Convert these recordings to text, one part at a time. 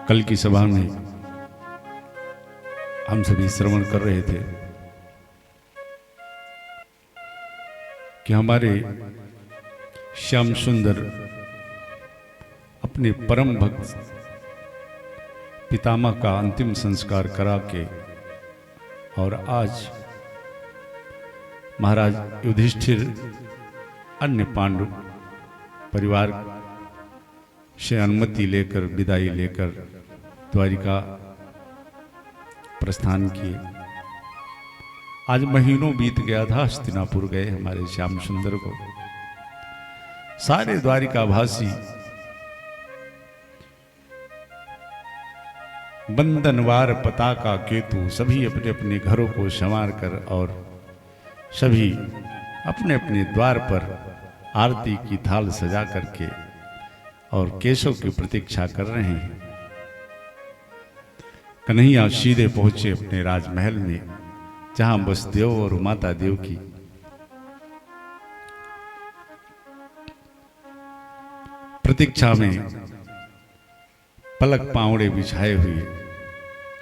कल की सभा में हम सभी श्रवण कर रहे थे कि हमारे श्याम सुंदर अपने परम भक्त पितामह का अंतिम संस्कार करा के और आज महाराज युधिष्ठिर अन्य पांडु परिवार से अनुमति लेकर विदाई लेकर द्वारिका प्रस्थान किए। आज महीनों बीत गया था, हस्तिनापुर गए हमारे श्याम सुंदर को। सारे द्वारिकावासी बंधनवार पताका केतु सभी अपने अपने घरों को संवार कर और सभी अपने अपने द्वार पर आरती की थाल सजा करके और केशव की प्रतीक्षा कर रहे हैं। कन्हैया सीधे पहुंचे अपने राजमहल में, जहां वसुदेव और माता देव की प्रतीक्षा में पलक पावड़े बिछाए हुए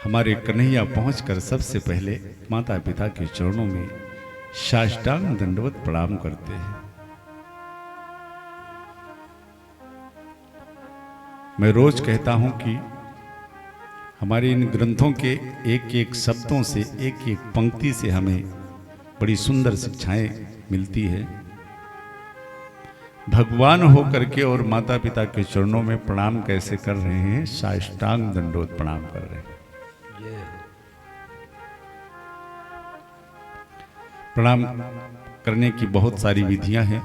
हमारे कन्हैया पहुंचकर सबसे पहले माता पिता के चरणों में साष्टांग दंडवत प्रणाम करते हैं। मैं रोज कहता हूं कि हमारे इन ग्रंथों के एक एक शब्दों से, एक एक पंक्ति से हमें बड़ी सुंदर शिक्षाएं मिलती है। भगवान होकर के और माता पिता के चरणों में प्रणाम कैसे कर रहे हैं? साष्टांग दंडवत प्रणाम कर रहे हैं। प्रणाम करने की बहुत सारी विधियां हैं,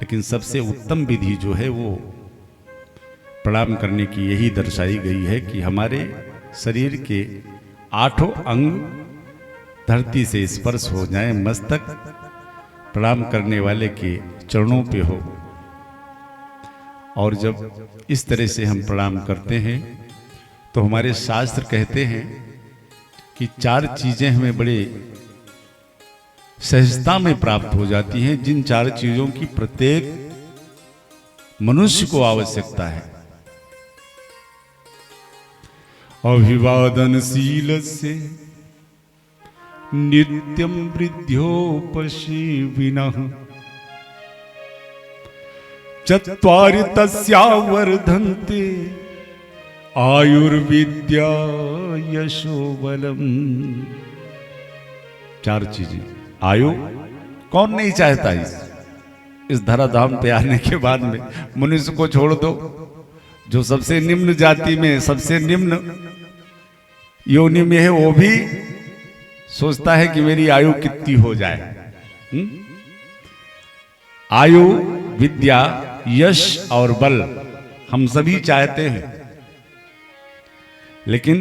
लेकिन सबसे उत्तम विधि जो है वो प्रणाम करने की यही दर्शाई गई है कि हमारे शरीर के 8 अंग धरती से स्पर्श हो जाएं, मस्तक प्रणाम करने वाले के चरणों पे हो। और जब इस तरह से हम प्रणाम करते हैं तो हमारे शास्त्र कहते हैं कि 4 चीजें हमें बड़े सहजता में प्राप्त हो जाती हैं, जिन 4 चीजों की प्रत्येक मनुष्य को आवश्यकता है। अभिवादनशील से नित्यं वृद्ध्योपशीविनः चत्वारि तस्या वर्धन्ते आयुर्विद्या यशो बलम। 4 चीजें। आयु कौन नहीं चाहता? इस धराधाम पे आने के बाद में मनुष्य को छोड़ दो, जो सबसे निम्न जाति में, सबसे निम्न योनि में है, वो भी सोचता है कि मेरी आयु कितनी हो जाए। आयु, विद्या, यश और बल हम सभी चाहते हैं, लेकिन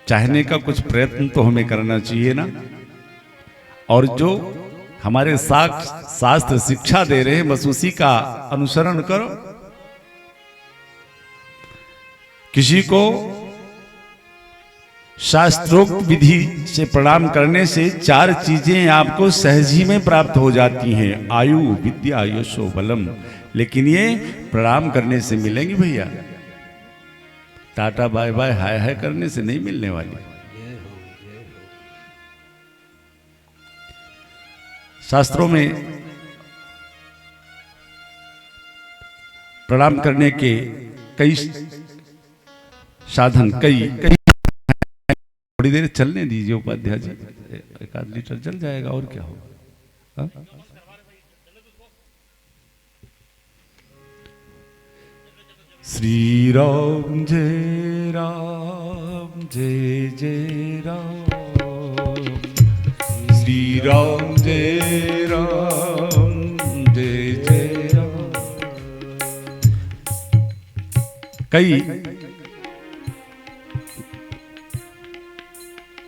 चाहने का कुछ प्रयत्न तो हमें करना चाहिए ना। और जो हमारे शास्त्र शिक्षा दे रहे हैं, बस उसी का अनुसरण करो। किसी को शास्त्रोक्त विधि से प्रणाम करने से 4 चीजें आपको सहज ही में प्राप्त हो जाती हैं, आयु, विद्या, यशो बलम। लेकिन ये प्रणाम करने से मिलेंगी भैया, टाटा बाय बाय हाय हाय करने से नहीं मिलने वाली। शास्त्रों में प्रणाम करने के कई साधन, कई थोड़ी देर चलने दीजिए उपाध्याय जी, 1 लीटर चल जाएगा और क्या होगा। श्री राम जय राम, जय जय राम, श्री राम जय राम, जय जय राम।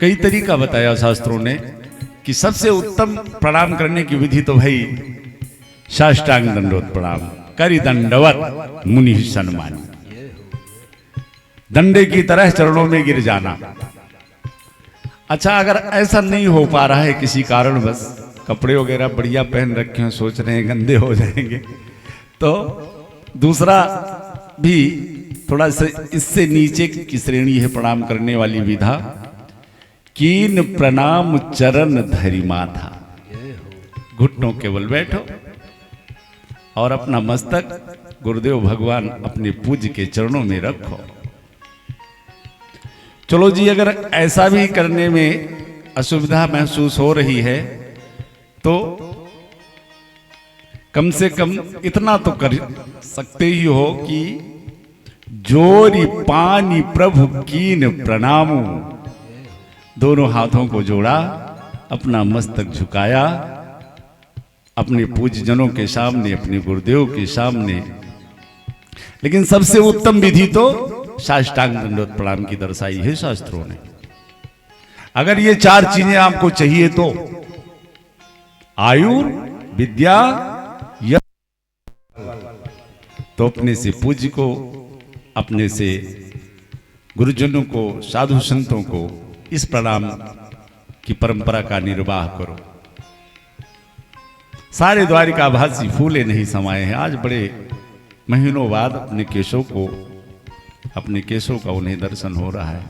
कई तरीका बताया शास्त्रों ने कि सबसे उत्तम प्रणाम करने की विधि तो भाई साष्टांग दंडवत प्रणाम, करि दंडवत मुनि सन्मान, डंडे की तरह चरणों में गिर जाना। अच्छा, अगर ऐसा नहीं हो पा रहा है किसी कारण, बस कपड़े वगैरह बढ़िया पहन रखे हैं, सोच रहे हैं गंदे हो जाएंगे, तो दूसरा भी थोड़ा सा इससे नीचे की श्रेणी है प्रणाम करने वाली विधा। कीन प्रणाम चरण धरि माथा, घुटनों केवल बैठो और अपना मस्तक गुरुदेव भगवान अपने पूज्य के चरणों में रखो। चलो जी, अगर ऐसा भी करने में असुविधा महसूस हो रही है तो कम से कम इतना तो कर सकते ही हो कि जोरी पानी प्रभु कीन प्रणामु, दोनों हाथों को जोड़ा, अपना मस्तक झुकाया, अपने पूज्य जनों के सामने, अपने गुरुदेव के सामने। लेकिन सबसे उत्तम विधि तो साष्टांग दंडवत प्रणाम की दर्शाई है शास्त्रों ने। अगर ये चार चीजें आपको चाहिए तो आयु, विद्या, यश, तो अपने से पूज्य को, अपने से गुरुजनों को, साधु संतों को इस प्रणाम की परंपरा का निर्वाह करो। सारे द्वारिकावासी फूले नहीं समाये हैं। आज बड़े महीनों बाद अपने केशों का उन्हें दर्शन हो रहा है।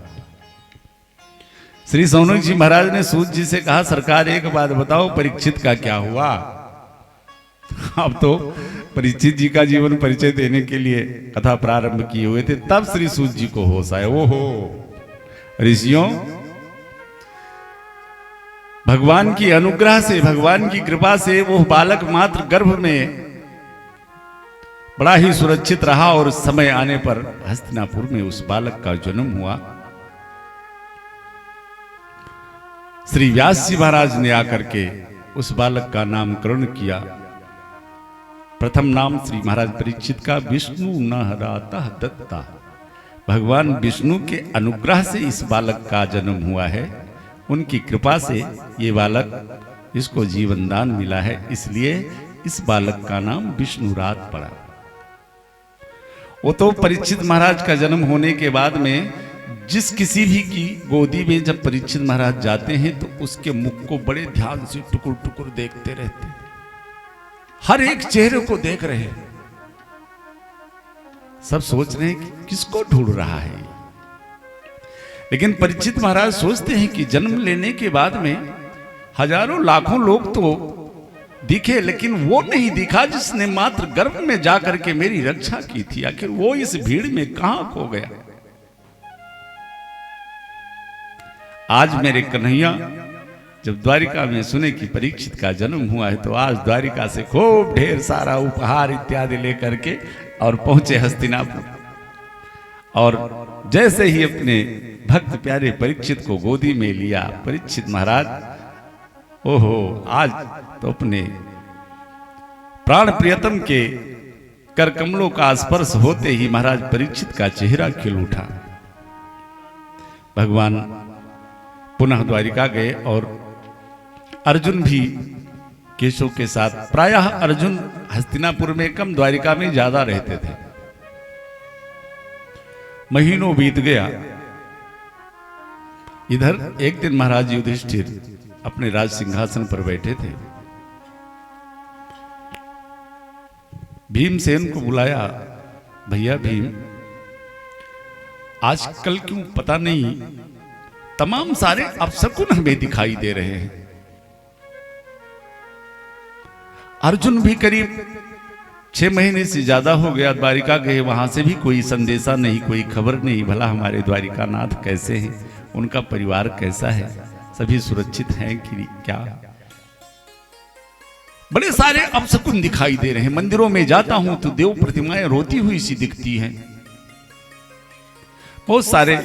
श्री सौनक जी महाराज ने सूत जी से कहा, सरकार एक बात बताओ, परीक्षित का क्या हुआ? अब तो परीक्षित जी का जीवन परिचय देने के लिए कथा प्रारंभ किए हुए थे, तब श्री सूत जी को होश आया। ओहो ऋषियों, भगवान की अनुग्रह से, भगवान की कृपा से वो बालक मात्र गर्भ में बड़ा ही सुरक्षित रहा और समय आने पर हस्तिनापुर में उस बालक का जन्म हुआ। श्री व्यास जी महाराज ने आकर के उस बालक का नामकरण किया। प्रथम नाम श्री महाराज परीक्षित का विष्णु न हराता दत्ता, भगवान विष्णु के अनुग्रह से इस बालक का जन्म हुआ है। उनकी कृपा से ये बालक, इसको जीवन दान मिला है, इसलिए इस बालक का नाम विष्णुरात पड़ा। वो तो परीक्षित महाराज का जन्म होने के बाद में जिस किसी भी की गोदी में जब परीक्षित महाराज जाते हैं तो उसके मुख को बड़े ध्यान से टुकुर टुकुर देखते रहते हैं, हर एक चेहरे को देख रहे हैं। सब सोच रहे हैं कि किसको ढूंढ रहा है। लेकिन परीक्षित महाराज सोचते हैं कि जन्म लेने के बाद में हजारों लाखों लोग तो दिखे, लेकिन वो नहीं दिखा जिसने मात्र गर्भ में जाकर के मेरी रक्षा की थी। आखिर वो इस भीड़ में कहां खो गया? आज मेरे कन्हैया जब द्वारिका में सुने कि परीक्षित का जन्म हुआ है तो आज द्वारिका से खूब ढेर सारा उपहार इत्यादि लेकर के और पहुंचे हस्तिनापुर। और जैसे ही अपने भक्त प्यारे परीक्षित को गोदी में लिया, परीक्षित महाराज, ओहो, आज तो अपने प्राण प्रियतम के कर कमलों का स्पर्श होते ही महाराज परीक्षित का चेहरा खिल उठा। भगवान पुनः द्वारिका गए और अर्जुन भी केशव के साथ, प्रायः अर्जुन हस्तिनापुर में कम, द्वारिका में ज्यादा रहते थे। महीनों बीत गया। इधर एक दिन महाराज युधिष्ठिर अपने राज सिंहासन पर बैठे थे। भीमसेन को बुलाया, भैया भीम, आजकल क्यों पता नहीं तमाम सारे अपशकुन हमें दिखाई दे रहे हैं। अर्जुन भी करीब 6 महीने से ज्यादा हो गया द्वारिका गए, वहां से भी कोई संदेशा नहीं, कोई खबर नहीं। भला हमारे द्वारिकानाथ कैसे हैं, उनका परिवार कैसा है, सभी सुरक्षित हैं कि क्या? बड़े सारे अपशकुन दिखाई दे रहे हैं। मंदिरों में जाता हूं तो देव प्रतिमाएं रोती हुई सी दिखती हैं। बहुत सारे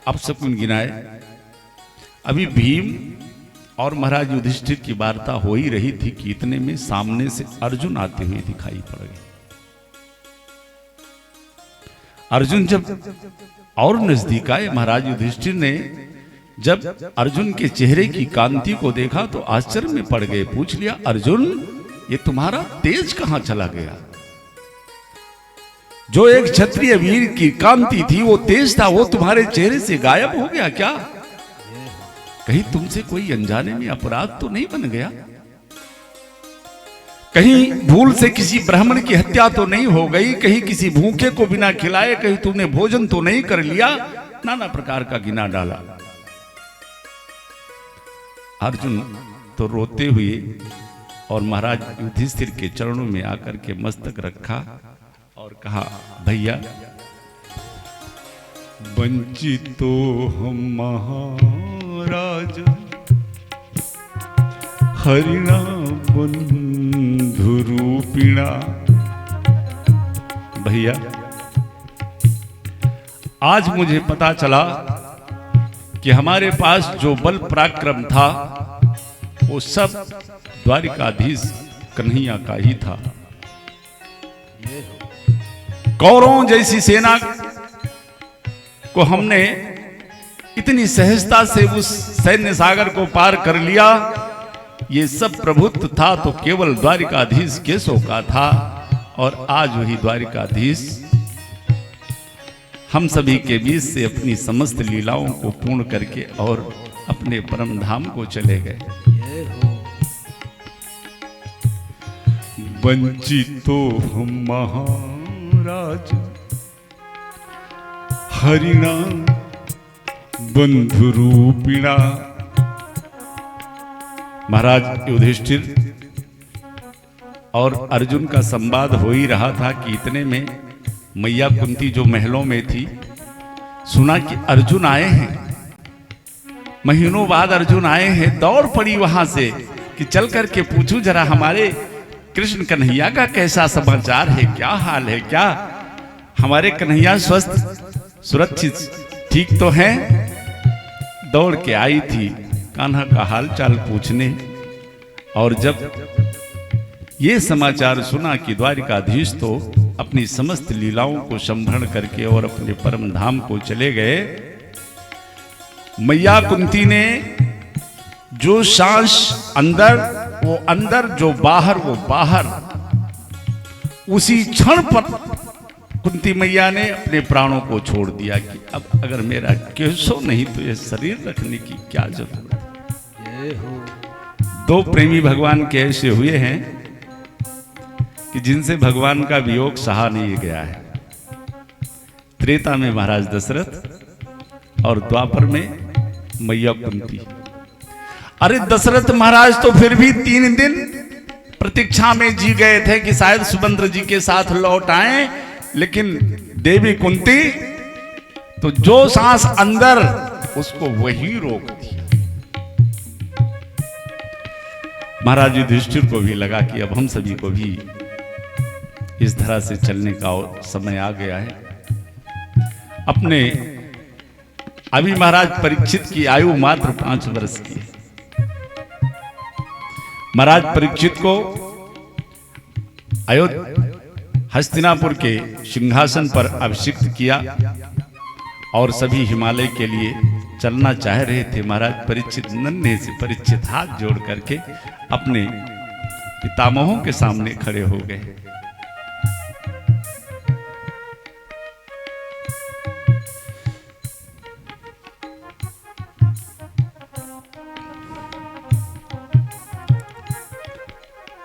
अपशकुन गिनाए। अभी भीम और महाराज युधिष्ठिर की वार्ता हो ही रही थी कि इतने में सामने से अर्जुन आते हुए दिखाई पड़ गए। अर्जुन जब और नजदीक आए, महाराज युधिष्ठिर ने जब अर्जुन के चेहरे की कांति को देखा तो आश्चर्य में पड़ गए। पूछ लिया, अर्जुन, ये तुम्हारा तेज कहां चला गया? जो एक क्षत्रिय वीर की कांति थी, वो तेज था, वो तुम्हारे चेहरे से गायब हो गया क्या? कहीं तुमसे कोई अनजाने में अपराध तो नहीं बन गया? कहीं भूल से किसी ब्राह्मण की हत्या तो नहीं हो गई, कहीं किसी भूखे को बिना खिलाए कहीं तूने भोजन तो नहीं कर लिया, नाना प्रकार का गिना डाला। अर्जुन तो रोते हुए और महाराज युधिष्ठिर के चरणों में आकर के मस्तक रखा और कहा, भैया वंचित तो हम महाराज हरिणा बंधु रूपिणा। भैया आज मुझे पता चला कि हमारे पास जो बल पराक्रम था वो सब द्वारिकाधीश कन्हैया का ही था। कौरवों जैसी सेना को हमने इतनी सहजता से उस सैन्य सागर को पार कर लिया। ये सब प्रभुत्व था तो केवल द्वारिकाधीश केशव का था, और आज वही द्वारिकाधीश हम सभी के बीच से अपनी समस्त लीलाओं को पूर्ण करके और अपने परम धाम को चले गए। वंचितो हम महाराज हरिणा बंधु रूपिणा। महाराज युधिष्ठिर और अर्जुन का संवाद हो ही रहा था कि इतने में मैया कुंती जो महलों में थी, सुना कि अर्जुन आए हैं, महीनों बाद अर्जुन आए हैं। दौड़ पड़ी वहां से कि चल करके पूछूं जरा हमारे कृष्ण कन्हैया का कैसा समाचार है, क्या हाल है, क्या हमारे कन्हैया स्वस्थ सुरक्षित ठीक तो हैं। दौड़ के आई थी कान्हा का हाल चाल पूछने, और जब ये समाचार सुना कि द्वारिकाधीश तो अपनी समस्त लीलाओं को संभरण करके और अपने परम धाम को चले गए, मैया कुंती ने जो सांस अंदर वो अंदर, जो बाहर वो बाहर, उसी क्षण पर कुंती मैया ने अपने प्राणों को छोड़ दिया कि अब अगर मेरा केशव नहीं तो ये शरीर रखने की क्या जरूरत है। दो प्रेमी भगवान के ऐसे हुए हैं कि जिनसे भगवान का वियोग सहा नहीं गया है। त्रेता में महाराज दशरथ और द्वापर में मैया कुंती। अरे दशरथ महाराज तो फिर भी 3 दिन प्रतीक्षा में जी गए थे कि शायद सुमंत्र जी के साथ लौट आए, लेकिन देवी कुंती तो जो सांस अंदर उसको वही रोक दिया। महाराज युधिष्ठिर को भी लगा कि अब हम सभी को भी इस तरह से चलने का समय आ गया है। अपने अभी महाराज परीक्षित की आयु मात्र 5 वर्ष की है। महाराज परीक्षित को हस्तिनापुर के सिंहासन पर अभिषिक्त किया और सभी हिमालय के लिए चलना चाह रहे थे। महाराज परीक्षित नन्हे से परीक्षित हाथ जोड़ करके अपने पितामहों के सामने खड़े हो गए।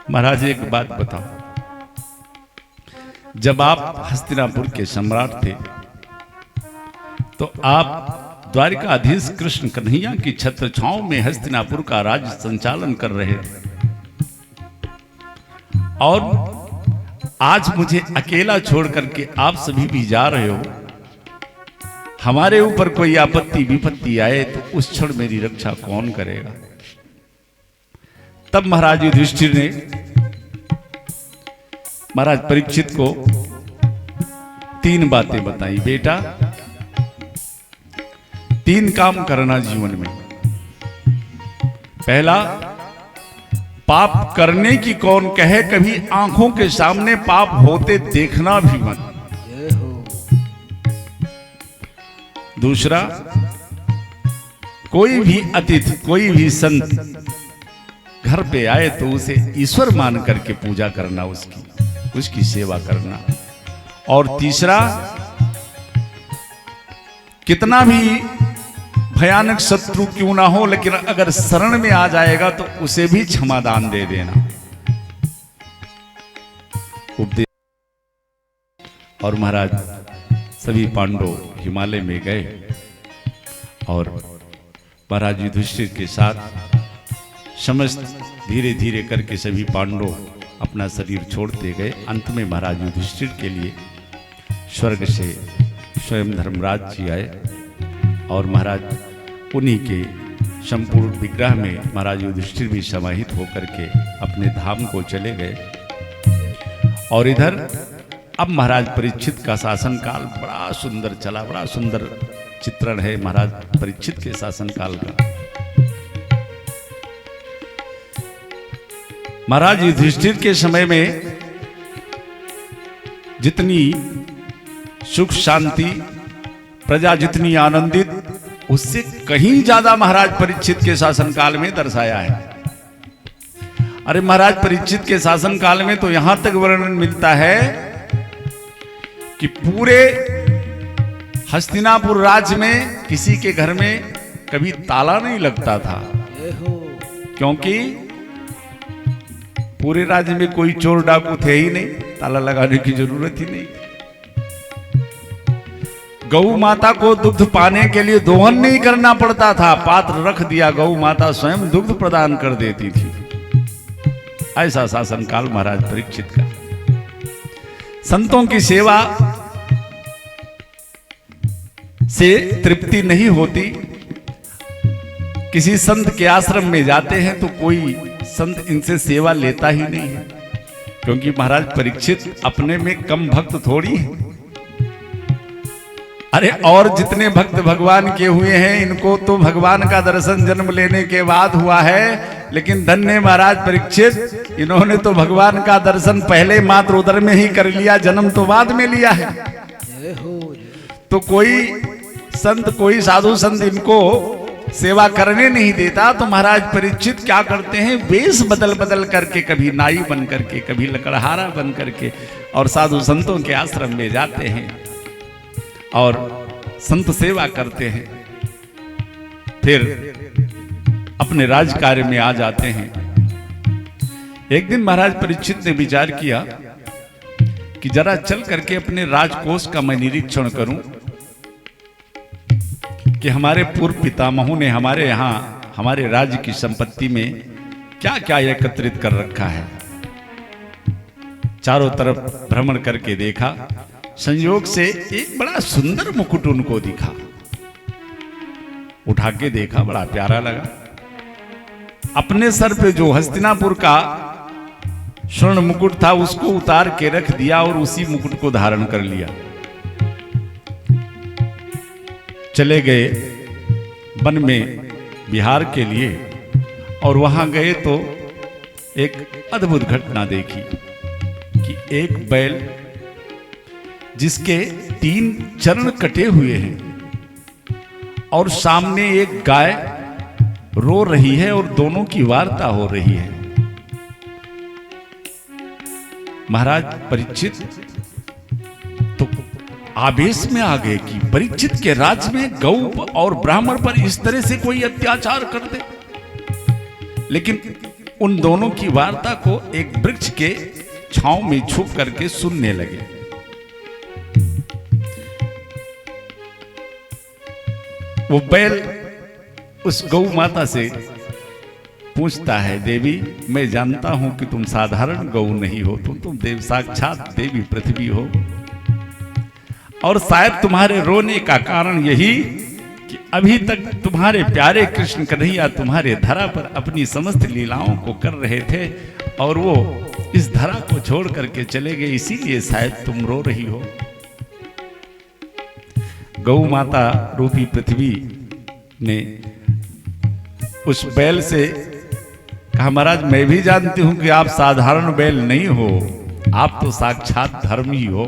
महाराज एक बात बताओ, जब आप हस्तिनापुर के सम्राट थे तो आप द्वारिकाधीश कृष्ण कन्हैया की छत्र छांव में हस्तिनापुर का राज्य संचालन कर रहे थे, और आज मुझे अकेला छोड़ करके आप सभी भी जा रहे हो। हमारे ऊपर कोई आपत्ति विपत्ति आए तो उस क्षण मेरी रक्षा कौन करेगा। तब महाराज युधिष्ठिर ने महाराज परीक्षित को 3 बातें बताई। बेटा, 3 काम करना जीवन में। पहला, पाप करने की कौन कहे, कभी आंखों के सामने पाप होते देखना भी मत। दूसरा, कोई भी अतिथि कोई भी संत घर पे आए तो उसे ईश्वर मान करके पूजा करना, उसकी सेवा करना। और तीसरा, कितना भी भयानक शत्रु क्यों ना हो, लेकिन अगर शरण में आ जाएगा तो उसे भी क्षमादान दे देना। उपदेश। और महाराज सभी पांडव हिमालय में गए और महाराज युधिष्ठिर के साथ समस्त धीरे धीरे करके सभी पांडव अपना शरीर छोड़ते गए। अंत में महाराज युधिष्ठिर के लिए स्वर्ग से स्वयं धर्मराज जी आए और महाराज उन्हीं के संपूर्ण विग्रह में महाराज युधिष्ठिर भी समाहित होकर के अपने धाम को चले गए। और इधर अब महाराज परीक्षित का शासन काल बड़ा सुंदर चला। बड़ा सुंदर चित्रण है महाराज परीक्षित के शासन काल का। महाराज युधिष्ठिर के समय में जितनी सुख शांति, प्रजा जितनी आनंदित, उससे कहीं ज्यादा महाराज परीक्षित के शासन काल में दर्शाया है। अरे महाराज परीक्षित के शासन काल में तो यहां तक वर्णन मिलता है कि पूरे हस्तिनापुर राज्य में किसी के घर में कभी ताला नहीं लगता था, क्योंकि पूरे राज्य में कोई चोर डाकू थे ही नहीं, ताला लगाने की जरूरत ही नहीं। गौ माता को दुग्ध पाने के लिए दोहन नहीं करना पड़ता था, पात्र रख दिया, गौ माता स्वयं दुग्ध प्रदान कर देती थी। ऐसा शासन काल महाराज परीक्षित का। संतों की सेवा से तृप्ति नहीं होती। किसी संत के आश्रम में जाते हैं तो कोई संत इनसे सेवा लेता ही नहीं है, क्योंकि महाराज परीक्षित अपने में कम भक्त थोड़ी है। अरे और जितने भक्त भगवान के हुए हैं, इनको तो भगवान का दर्शन जन्म लेने के बाद हुआ है, लेकिन धन्य महाराज परीक्षित, इन्होंने तो भगवान का दर्शन पहले मात्र उदर में ही कर लिया, जन्म तो बाद में लिया है। तो कोई संत, कोई साधु संत इनको सेवा करने नहीं देता। तो महाराज परीक्षित क्या करते हैं, वेश बदल बदल करके, कभी नाई बन करके, कभी लकड़हारा बन करके, और साधु संतों के आश्रम में जाते हैं और संत सेवा करते हैं। फिर अपने राज कार्य में आ जाते हैं। एक दिन महाराज परीक्षित ने विचार किया कि जरा चल करके अपने राजकोष का मैं निरीक्षण करूं कि हमारे पूर्व पितामहों ने हमारे यहां, हमारे राज्य की संपत्ति में क्या क्या एकत्रित कर रखा है। चारों तरफ भ्रमण करके देखा, संयोग से एक बड़ा सुंदर मुकुट उनको दिखा। उठा के देखा, बड़ा प्यारा लगा। अपने सर पे जो हस्तिनापुर का स्वर्ण मुकुट था उसको उतार के रख दिया और उसी मुकुट को धारण कर लिया। चले गए वन में विहार के लिए, और वहां गए तो एक अद्भुत घटना देखी कि एक बैल जिसके 3 चरण कटे हुए हैं और सामने एक गाय रो रही है और दोनों की वार्ता हो रही है। महाराज परीक्षित तो आवेश में आ गए कि परीक्षित के राज्य में गौ और ब्राह्मण पर इस तरह से कोई अत्याचार कर दे। लेकिन उन दोनों की वार्ता को एक वृक्ष के छांव में छुप करके सुनने लगे। वो बैल उस गौ माता से पूछता है, देवी मैं जानता हूं कि तुम साधारण गौ नहीं हो, तुम देव साक्षात देवी पृथ्वी हो, और शायद तुम्हारे रोने का कारण यही कि अभी तक तुम्हारे प्यारे कृष्ण कन्हैया तुम्हारे धरा पर अपनी समस्त लीलाओं को कर रहे थे और वो इस धरा को छोड़ करके चले गए, इसीलिए शायद तुम रो रही हो। गौ माता रूपी पृथ्वी ने उस बैल से कहा, महाराज मैं भी जानती हूं कि आप साधारण बैल नहीं हो, आप तो साक्षात धर्म ही हो,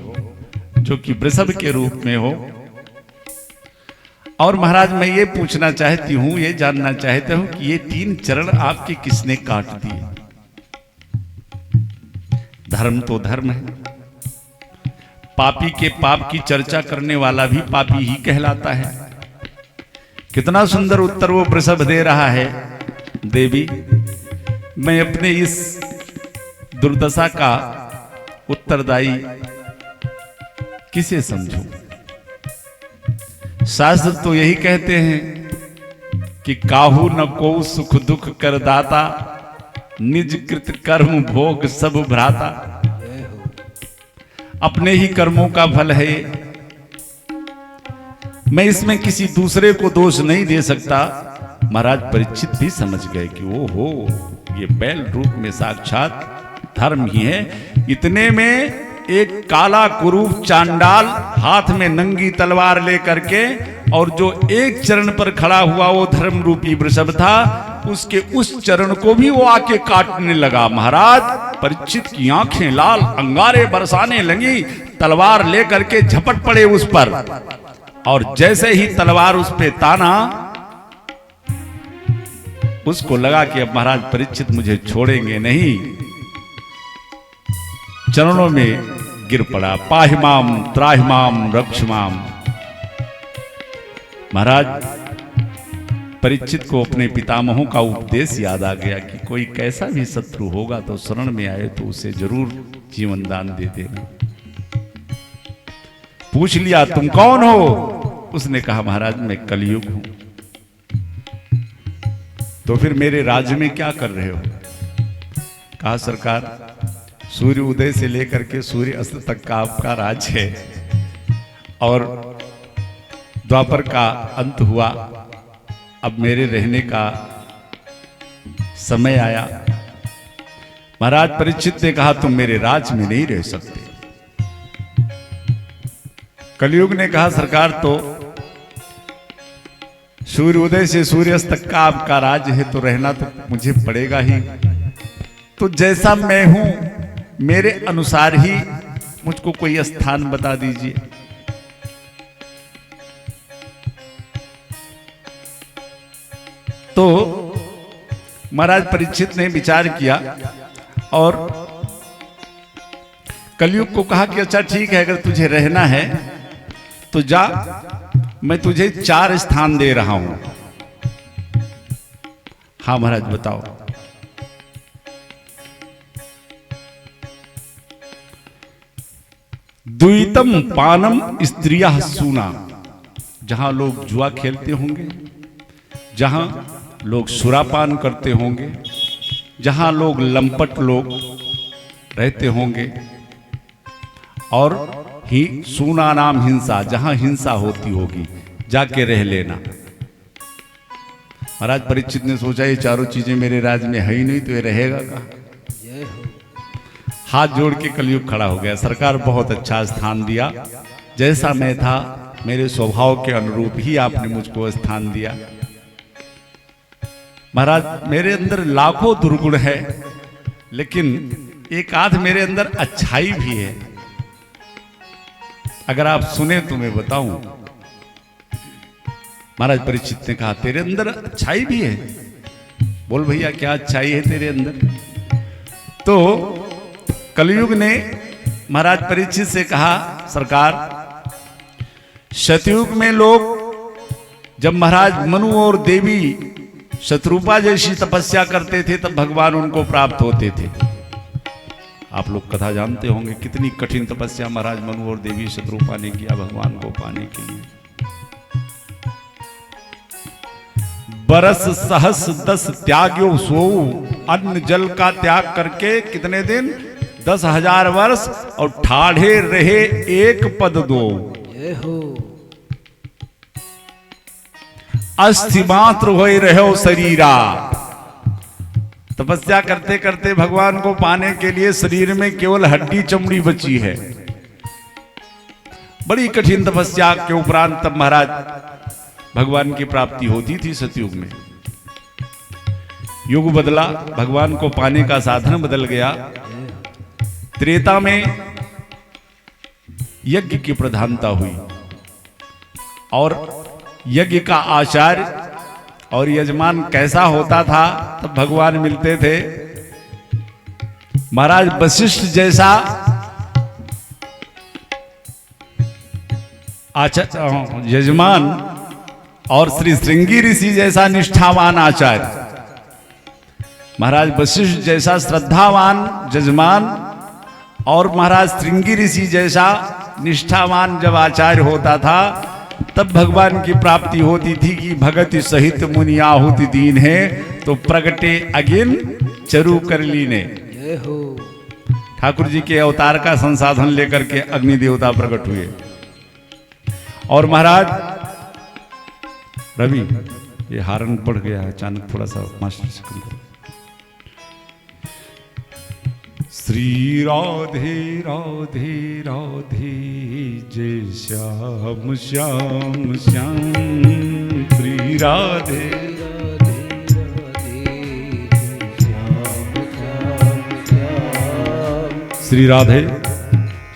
जो कि वृषभ के रूप में हो। और महाराज मैं ये पूछना चाहती हूं, ये जानना चाहता हूं कि ये 3 चरण आपके किसने काट दिए? धर्म तो धर्म है, पापी के पाप की चर्चा करने वाला भी पापी ही कहलाता है। कितना सुंदर उत्तर वो वृषभ दे रहा है, देवी मैं अपने इस दुर्दशा का उत्तरदायी किसे समझूं? शास्त्र तो यही कहते हैं कि काहू न को सुख दुख कर दाता, निज कृत कर्म भोग सब भ्राता। अपने ही कर्मों का फल है। मैं इसमें किसी दूसरे को दोष नहीं दे सकता। महाराज परीक्षित भी समझ गए कि ओ हो, ये बैल रूप में साक्षात धर्म ही है। इतने में एक काला कुरूप चांडाल हाथ में नंगी तलवार लेकर के, और जो एक चरण पर खड़ा हुआ वो धर्म रूपी वृषभ था, उसके उस चरण को भी वो आके काटने लगा। महाराज परीक्षित की आंखें लाल, अंगारे बरसाने लगी, तलवार लेकर के झपट पड़े उस पर, और जैसे ही तलवार उस पे ताना, उसको लगा कि अब महाराज परीक्षित मुझे छोड़ेंगे नहीं, चरणों में गिर पड़ा। पाहिमाम त्राहिमाम रक्षमाम। महाराज परीक्षित को अपने पितामहों का उपदेश याद आ गया कि कोई कैसा भी शत्रु होगा तो शरण में आए तो उसे जरूर जीवन दान दे देना। पूछ लिया तुम कौन हो? उसने कहा महाराज मैं कलयुग हूं। तो फिर मेरे राज्य में क्या कर रहे हो? कहा सरकार, सूर्य उदय से लेकर के सूर्य अस्त तक का आपका राज है, और द्वापर का अंत हुआ, अब मेरे रहने का समय आया। महाराज परीक्षित ने कहा तुम मेरे राज में नहीं रह सकते। कलयुग ने कहा सरकार, तो सूर्य उदय से सूर्य अस्त तक का आपका राज है तो रहना तो मुझे पड़ेगा ही। तो जैसा मैं हूं मेरे अनुसार ही मुझको कोई स्थान बता दीजिए। तो महाराज परीक्षित ने विचार किया और कलयुग को कहा कि अच्छा ठीक है, अगर तुझे रहना है तो जा, मैं तुझे 4 स्थान दे रहा हूं। हाँ महाराज बताओ। द्वितम पानम स्त्रिया सूना, जहां लोग जुआ खेलते होंगे, जहां लोग सुरापान करते होंगे, जहां लोग लंपट लोग रहते होंगे, और ही सूना नाम हिंसा, जहां हिंसा होती होगी जाके रह लेना। महाराज परीक्षित ने सोचा ये चारों चीजें मेरे राज में है ही नहीं तो ये रहेगा कहां? हाथ जोड़ के कलयुग खड़ा हो गया। सरकार बहुत अच्छा स्थान दिया, जैसा मैं था मेरे स्वभाव के अनुरूप ही आपने मुझको स्थान दिया। महाराज मेरे अंदर लाखों दुर्गुण है, लेकिन एक आध मेरे अंदर अच्छाई भी है। अगर आप सुने तो मैं बताऊं। महाराज परीक्षित ने कहा तेरे अंदर अच्छाई भी है? बोल भैया क्या अच्छाई है तेरे अंदर? तो कलयुग ने महाराज परीक्षित से कहा सरकार, सतयुग में लोग जब महाराज मनु और देवी शत्रुपा जैसी तपस्या करते थे तब भगवान उनको प्राप्त होते थे। आप लोग कथा जानते होंगे कितनी कठिन तपस्या महाराज मनु और देवी शत्रुपा ने किया भगवान को पाने के लिए। बरस सहस 10 त्याग्यो सो, अन्न जल का त्याग करके कितने दिन? 10,000 वर्ष, और ठाढ़े रहे एक पद दो। अस्थि मात्र हो रहे शरीरा। तपस्या करते करते भगवान को पाने के लिए शरीर में केवल हड्डी चमड़ी बची है। बड़ी कठिन तपस्या के उपरांत तब महाराज भगवान की प्राप्ति होती थी सतयुग में। युग बदला, भगवान को पाने का साधन बदल गया। त्रेता में यज्ञ की प्रधानता हुई, और यज्ञ का आचार्य और यजमान कैसा होता था तब भगवान मिलते थे। महाराज वशिष्ठ जैसा यजमान और श्री श्रृंगी ऋषि जैसा निष्ठावान आचार्य, महाराज वशिष्ठ जैसा श्रद्धावान यजमान और महाराज श्रृंगी ऋषि जैसा निष्ठावान जब आचार्य होता था तब भगवान की प्राप्ति होती थी कि भगत सहित मुनि आहुति दीन है, तो प्रगटे अगिन चरु कर लीने। ठाकुर जी के अवतार का संसाधन लेकर के अग्नि देवता प्रकट हुए। और महाराज रवि, ये हारन बढ़ गया है अचानक, थोड़ा सा मास्टर से कम करो। श्री राधे राधे राधे जय श्याम श्याम श्याम, श्री राधे श्री राधे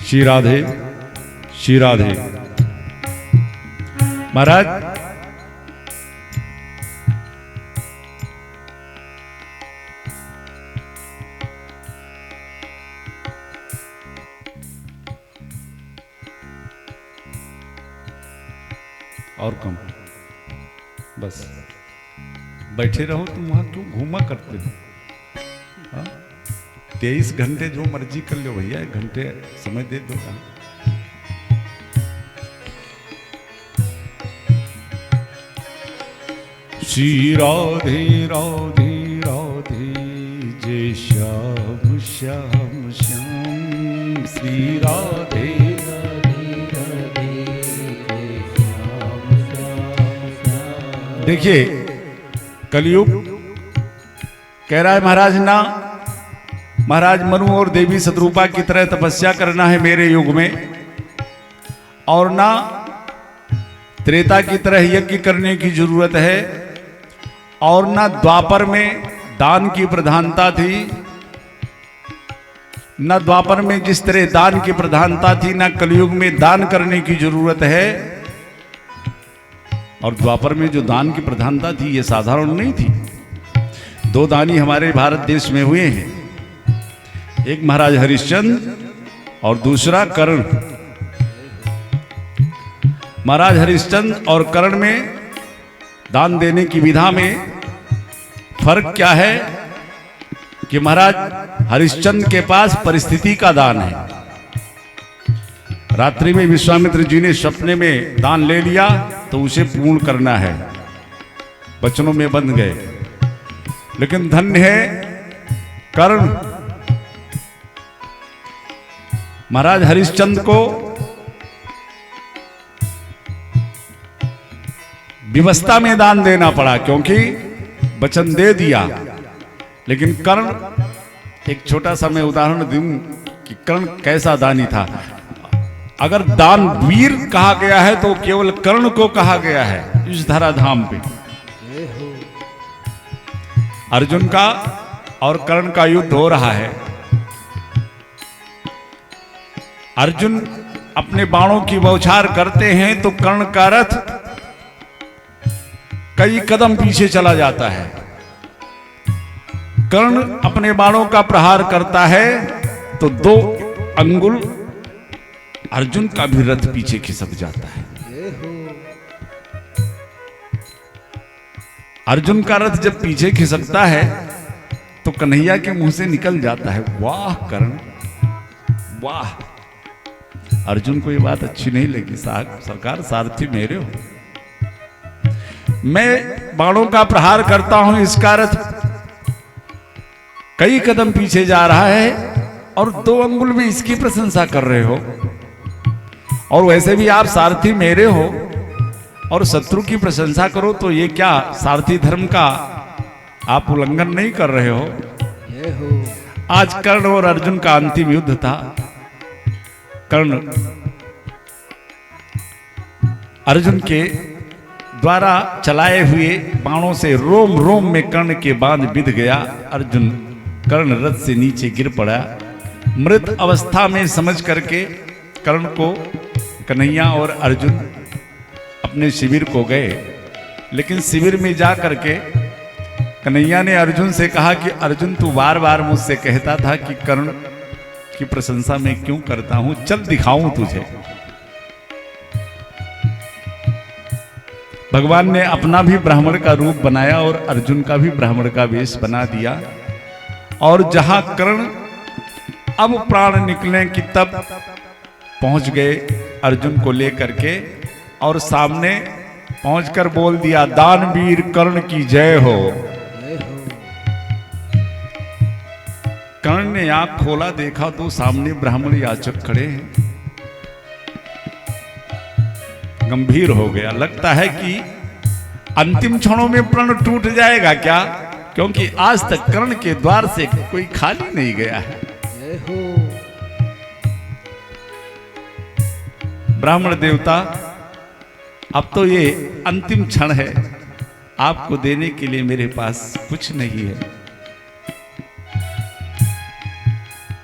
श्री राधे श्री राधे। महाराज और कम, बस बैठे रहो, तुम वहां क्यों घूमा करते हो? 23 घंटे जो मर्जी कर लो भैया, 1 घंटे समय दे दो। श्री राधे राधे राधे जय श्याम श्याम श्याम, श्री राधे देखिए कलयुग कह रहा है महाराज ना, महाराज मनु और देवी शत्रुपा की तरह तपस्या करना है मेरे युग में, और ना त्रेता की तरह यज्ञ करने की जरूरत है, और ना द्वापर में दान की प्रधानता थी, न द्वापर में जिस तरह दान की प्रधानता थी, ना कलयुग में दान करने की जरूरत है। और द्वापर में जो दान की प्रधानता थी ये साधारण नहीं थी। 2 दानी हमारे भारत देश में हुए हैं, एक महाराज हरिश्चंद्र और दूसरा कर्ण। महाराज हरिश्चंद्र और कर्ण में दान देने की विधा में फर्क क्या है कि महाराज हरिश्चंद्र के पास परिस्थिति का दान है। रात्रि में विश्वामित्र जी ने सपने में दान ले लिया तो उसे पूर्ण करना है, वचनों में बंध गए। लेकिन धन्य है कर्ण, महाराज हरिश्चंद्र को विवस्था में दान देना पड़ा क्योंकि वचन दे दिया। लेकिन कर्ण, एक छोटा सा मैं उदाहरण दूं कि कर्ण कैसा दानी था। अगर दान वीर कहा गया है तो केवल कर्ण को कहा गया है इस धराधाम पे। अर्जुन का और कर्ण का युद्ध हो रहा है। अर्जुन अपने बाणों की बौछार करते हैं तो कर्ण का रथ कई कदम पीछे चला जाता है। कर्ण अपने बाणों का प्रहार करता है तो 2 अंगुल अर्जुन का भी रथ पीछे खिसक जाता है। अर्जुन का रथ जब पीछे खिसकता है तो कन्हैया के मुंह से निकल जाता है, वाह कर्ण वाह। अर्जुन को ये बात अच्छी नहीं लगी, सरकार सारथी मेरे हो, मैं बाणों का प्रहार करता हूं, इसका रथ कई कदम पीछे जा रहा है और 2 अंगुल में इसकी प्रशंसा कर रहे हो। और वैसे भी आप सारथी मेरे हो और शत्रु की प्रशंसा करो तो ये क्या सारथी धर्म का आप उल्लंघन नहीं कर रहे हो? आज कर्ण और अर्जुन का अंतिम युद्ध था। कर्ण अर्जुन के द्वारा चलाए हुए बाणों से रोम रोम में कर्ण के बांध बिध गया। अर्जुन कर्ण रथ से नीचे गिर पड़ा। मृत अवस्था में समझ करके कर्ण को कन्हैया और अर्जुन अपने शिविर को गए। लेकिन शिविर में जा करके कन्हैया ने अर्जुन से कहा कि अर्जुन तू बार बार मुझसे कहता था कि कर्ण की प्रशंसा मैं क्यों करता हूं, चल दिखाऊं तुझे। भगवान ने अपना भी ब्राह्मण का रूप बनाया और अर्जुन का भी ब्राह्मण का वेश बना दिया। और जहां कर्ण अब प्राण निकले कि तब पहुंच गए अर्जुन को लेकर के और सामने पहुंचकर बोल दिया, दानवीर कर्ण की जय हो। कर्ण ने आंख खोला, देखा तो सामने ब्राह्मण याचक खड़े हैं। गंभीर हो गया, लगता है कि अंतिम क्षणों में प्रण टूट जाएगा क्या, क्योंकि आज तक कर्ण के द्वार से कोई खाली नहीं गया है। ब्राह्मण देवता, अब तो ये अंतिम क्षण है, आपको देने के लिए मेरे पास कुछ नहीं है।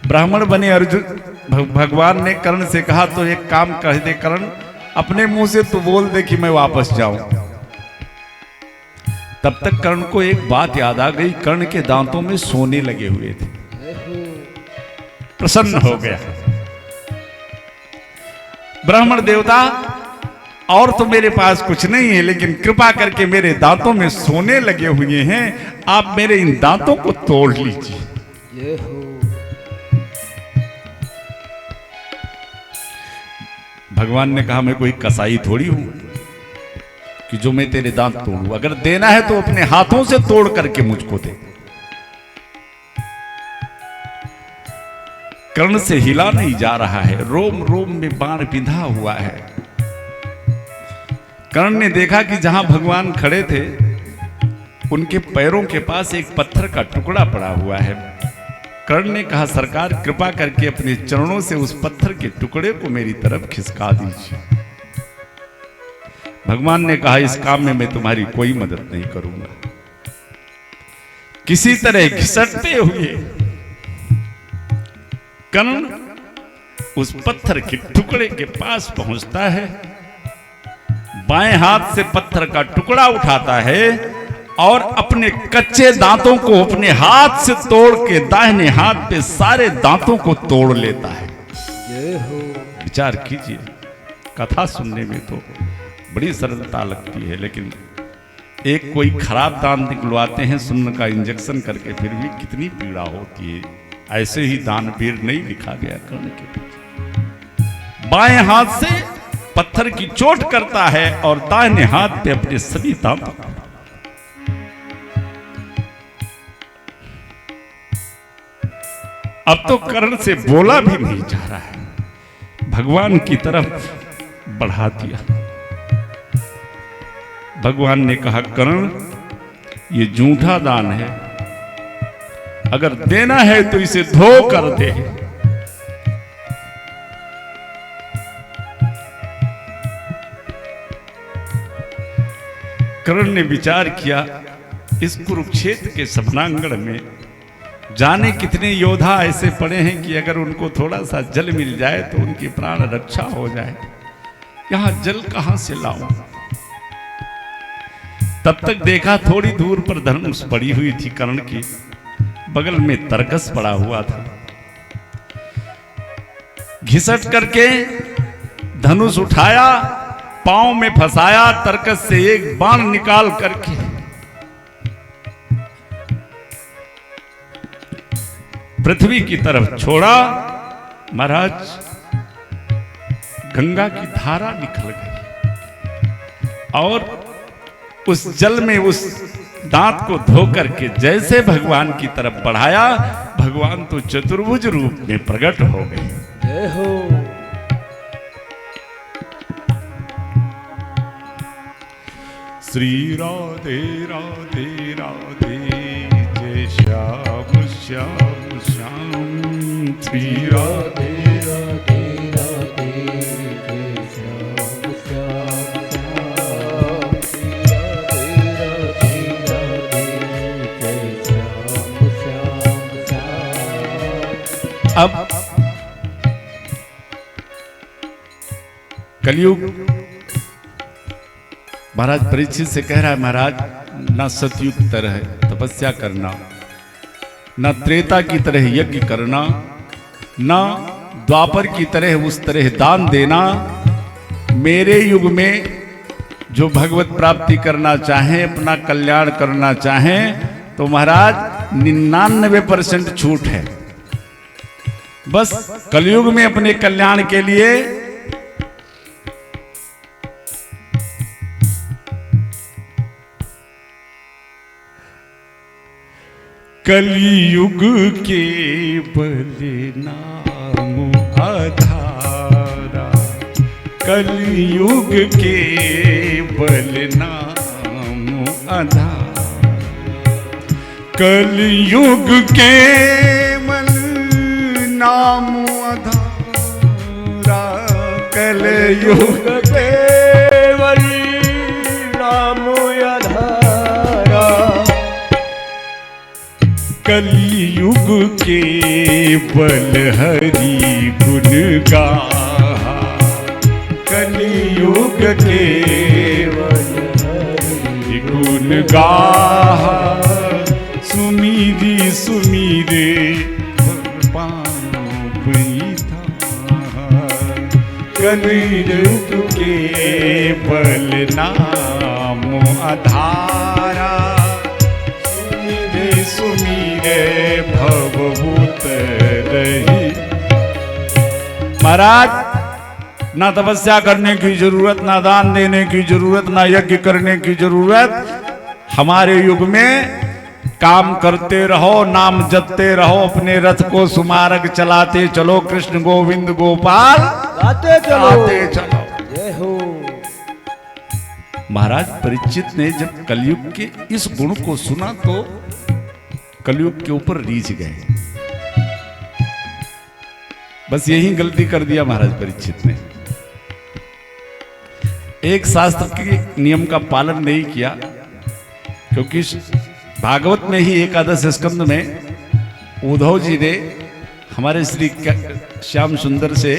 ब्राह्मण बने अर्जुन भगवान ने कर्ण से कहा, तो एक काम कह दे कर्ण, अपने मुंह से तो बोल दे कि मैं वापस जाऊं। तब तक कर्ण को एक बात याद आ गई, कर्ण के दांतों में सोने लगे हुए थे। प्रसन्न हो गया। ब्राह्मण देवता, और तो मेरे पास कुछ नहीं है, लेकिन कृपा करके मेरे दांतों में सोने लगे हुए हैं, आप मेरे इन दांतों को तोड़ लीजिए। भगवान ने कहा, मैं कोई कसाई थोड़ी हूं कि जो मैं तेरे दांत तोड़ूं। अगर देना है तो अपने हाथों से तोड़ करके मुझको दे। कर्ण से हिला नहीं जा रहा है, रोम रोम में बाण बिंधा हुआ है। कर्ण ने देखा कि जहां भगवान खड़े थे उनके पैरों के पास एक पत्थर का टुकड़ा पड़ा हुआ है। कर्ण ने कहा, सरकार कृपा करके अपने चरणों से उस पत्थर के टुकड़े को मेरी तरफ खिसका दीजिए। भगवान ने कहा, इस काम में मैं तुम्हारी कोई मदद नहीं करूंगा। किसी तरह घिसटते हुए कर्ण उस पत्थर के टुकड़े के पास पहुंचता है, बाएं हाथ से पत्थर का टुकड़ा उठाता है और अपने कच्चे दांतों को अपने हाथ से तोड़ के दाहिने हाथ पे सारे दांतों को तोड़ लेता है। विचार कीजिए, कथा सुनने में तो बड़ी सरलता लगती है, लेकिन एक कोई खराब दांत निकलवाते हैं सुन्न का इंजेक्शन करके, फिर भी कितनी पीड़ा होती है। ऐसे ही दानवीर नहीं लिखा गया कर्ण के पीछे। बाएं हाथ से पत्थर की चोट करता है और दाहिने हाथ पे अपने सभी दांतों को। अब तो कर्ण से बोला भी नहीं जा रहा है, भगवान की तरफ बढ़ा दिया। भगवान ने कहा, कर्ण ये झूठा दान है, अगर देना है तो इसे धो कर दे। कर्ण ने विचार किया, इस कुरुक्षेत्र के सभनांगण में जाने कितने योद्धा ऐसे पड़े हैं कि अगर उनको थोड़ा सा जल मिल जाए तो उनकी प्राण रक्षा हो जाए, यहां जल कहां से लाऊं। तब तक देखा थोड़ी दूर पर धनुष पड़ी हुई थी कर्ण की, बगल में तरकस पड़ा हुआ था। घिसट करके धनुष उठाया, पांव में फंसाया, तरकस से एक बाण निकाल करके पृथ्वी की तरफ छोड़ा। महाराज, गंगा की धारा निकल गई और उस जल में उस दांत को धो करके जैसे भगवान की तरफ बढ़ाया, भगवान तो चतुर्भुज रूप में प्रकट हो गए। जय हो। श्री राधे राधे राधे, जय श्याम श्याम श्याम। श्री राधे राधे राधे, जय श्याम श्याम श्याम। श्री राधे राधे राधे, जय श्याम श्याम श्याम। अब कलयुग महाराज परीक्षित से कह रहा है, महाराज ना सतयुग की तरह तपस्या करना, ना त्रेता की तरह यज्ञ करना, ना द्वापर की तरह उस तरह दान देना। मेरे युग में जो भगवत प्राप्ति करना चाहें, अपना कल्याण करना चाहें, तो महाराज 99% छूट है। बस कलयुग में अपने कल्याण के लिए कलयुग के बलिनाम आधारा, कलयुग के बलिनाम आधारा, कलयुग के बलिनाम आधारा, कलयुग के बलिनाम आधारा, कलयुग के बल हरि गुण गाहा, कलयुग के बल हरि गुण गाहा, सुमीरी सुमीरे कलयुग के बल नाम आधारा, सुमीरे भवभूत रही। महाराज, ना तपस्या करने की जरूरत, ना दान देने की जरूरत, ना यज्ञ करने की जरूरत। हमारे युग में काम करते रहो, नाम जपते रहो, अपने रथ को सुमार्ग चलाते चलो, कृष्ण गोविंद गोपाल गाते चलो, गाते चलो। जय हो। महाराज परीक्षित ने जब कलयुग के इस गुण को सुना तो कलयुग के ऊपर रीझ गए। बस यही गलती कर दिया महाराज परीक्षित ने। एक शास्त्र के नियम का पालन नहीं किया, क्योंकि भागवत में ही एकादश स्कंद में उद्धव जी ने हमारे श्री श्याम सुंदर से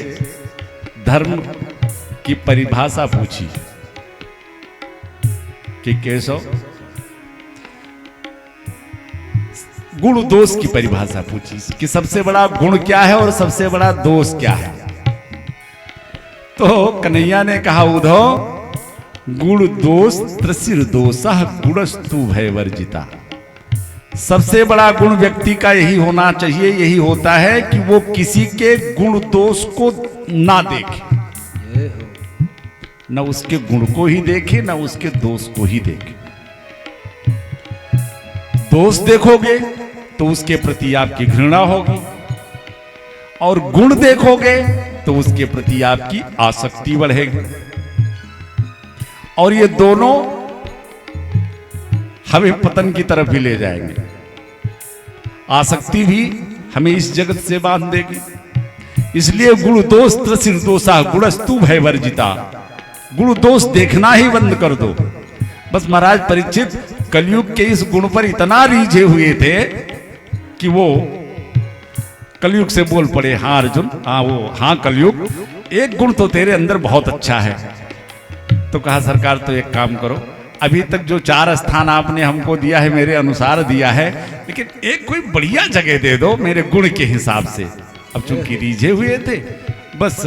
धर्म की परिभाषा पूछी कि केशव, गुण दोष की परिभाषा पूछी कि सबसे बड़ा गुण क्या है और सबसे बड़ा दोष क्या है। तो कन्हैया ने कहा, उद्धव, गुण दोष त्रिशिर दोषः गुणस्तु भय वर्जिता। सबसे बड़ा गुण व्यक्ति का यही होना चाहिए, यही होता है कि वो किसी के गुण दोष को ना देखे, न उसके गुण को ही देखे, न उसके दोष को ही देखे। दोष देखोगे तो उसके प्रति आपकी घृणा होगी, और गुण देखोगे तो उसके प्रति आपकी आसक्ति बढ़ेगी, और ये दोनों हमें पतन की तरफ भी ले जाएंगे। आसक्ति भी हमें इस जगत से बांध देगी। इसलिए गुण दोष त्रिशिर दोषः गुणस्तु भय वर्जिता। गुण दोष देखना ही बंद कर दो। बस महाराज परीक्षित कलयुग के इस गुण पर इतना रीझे हुए थे कि वो कलयुग से बोल पड़े, हाँ अर्जुन, हाँ कलयुग, एक गुण तो तेरे अंदर बहुत अच्छा है। तो कहा, सरकार तो एक काम करो, अभी तक जो 4 स्थान आपने हमको दिया है मेरे अनुसार दिया है, लेकिन एक कोई बढ़िया जगह दे दो मेरे गुण के हिसाब से। अब चूंकि रीझे हुए थे, बस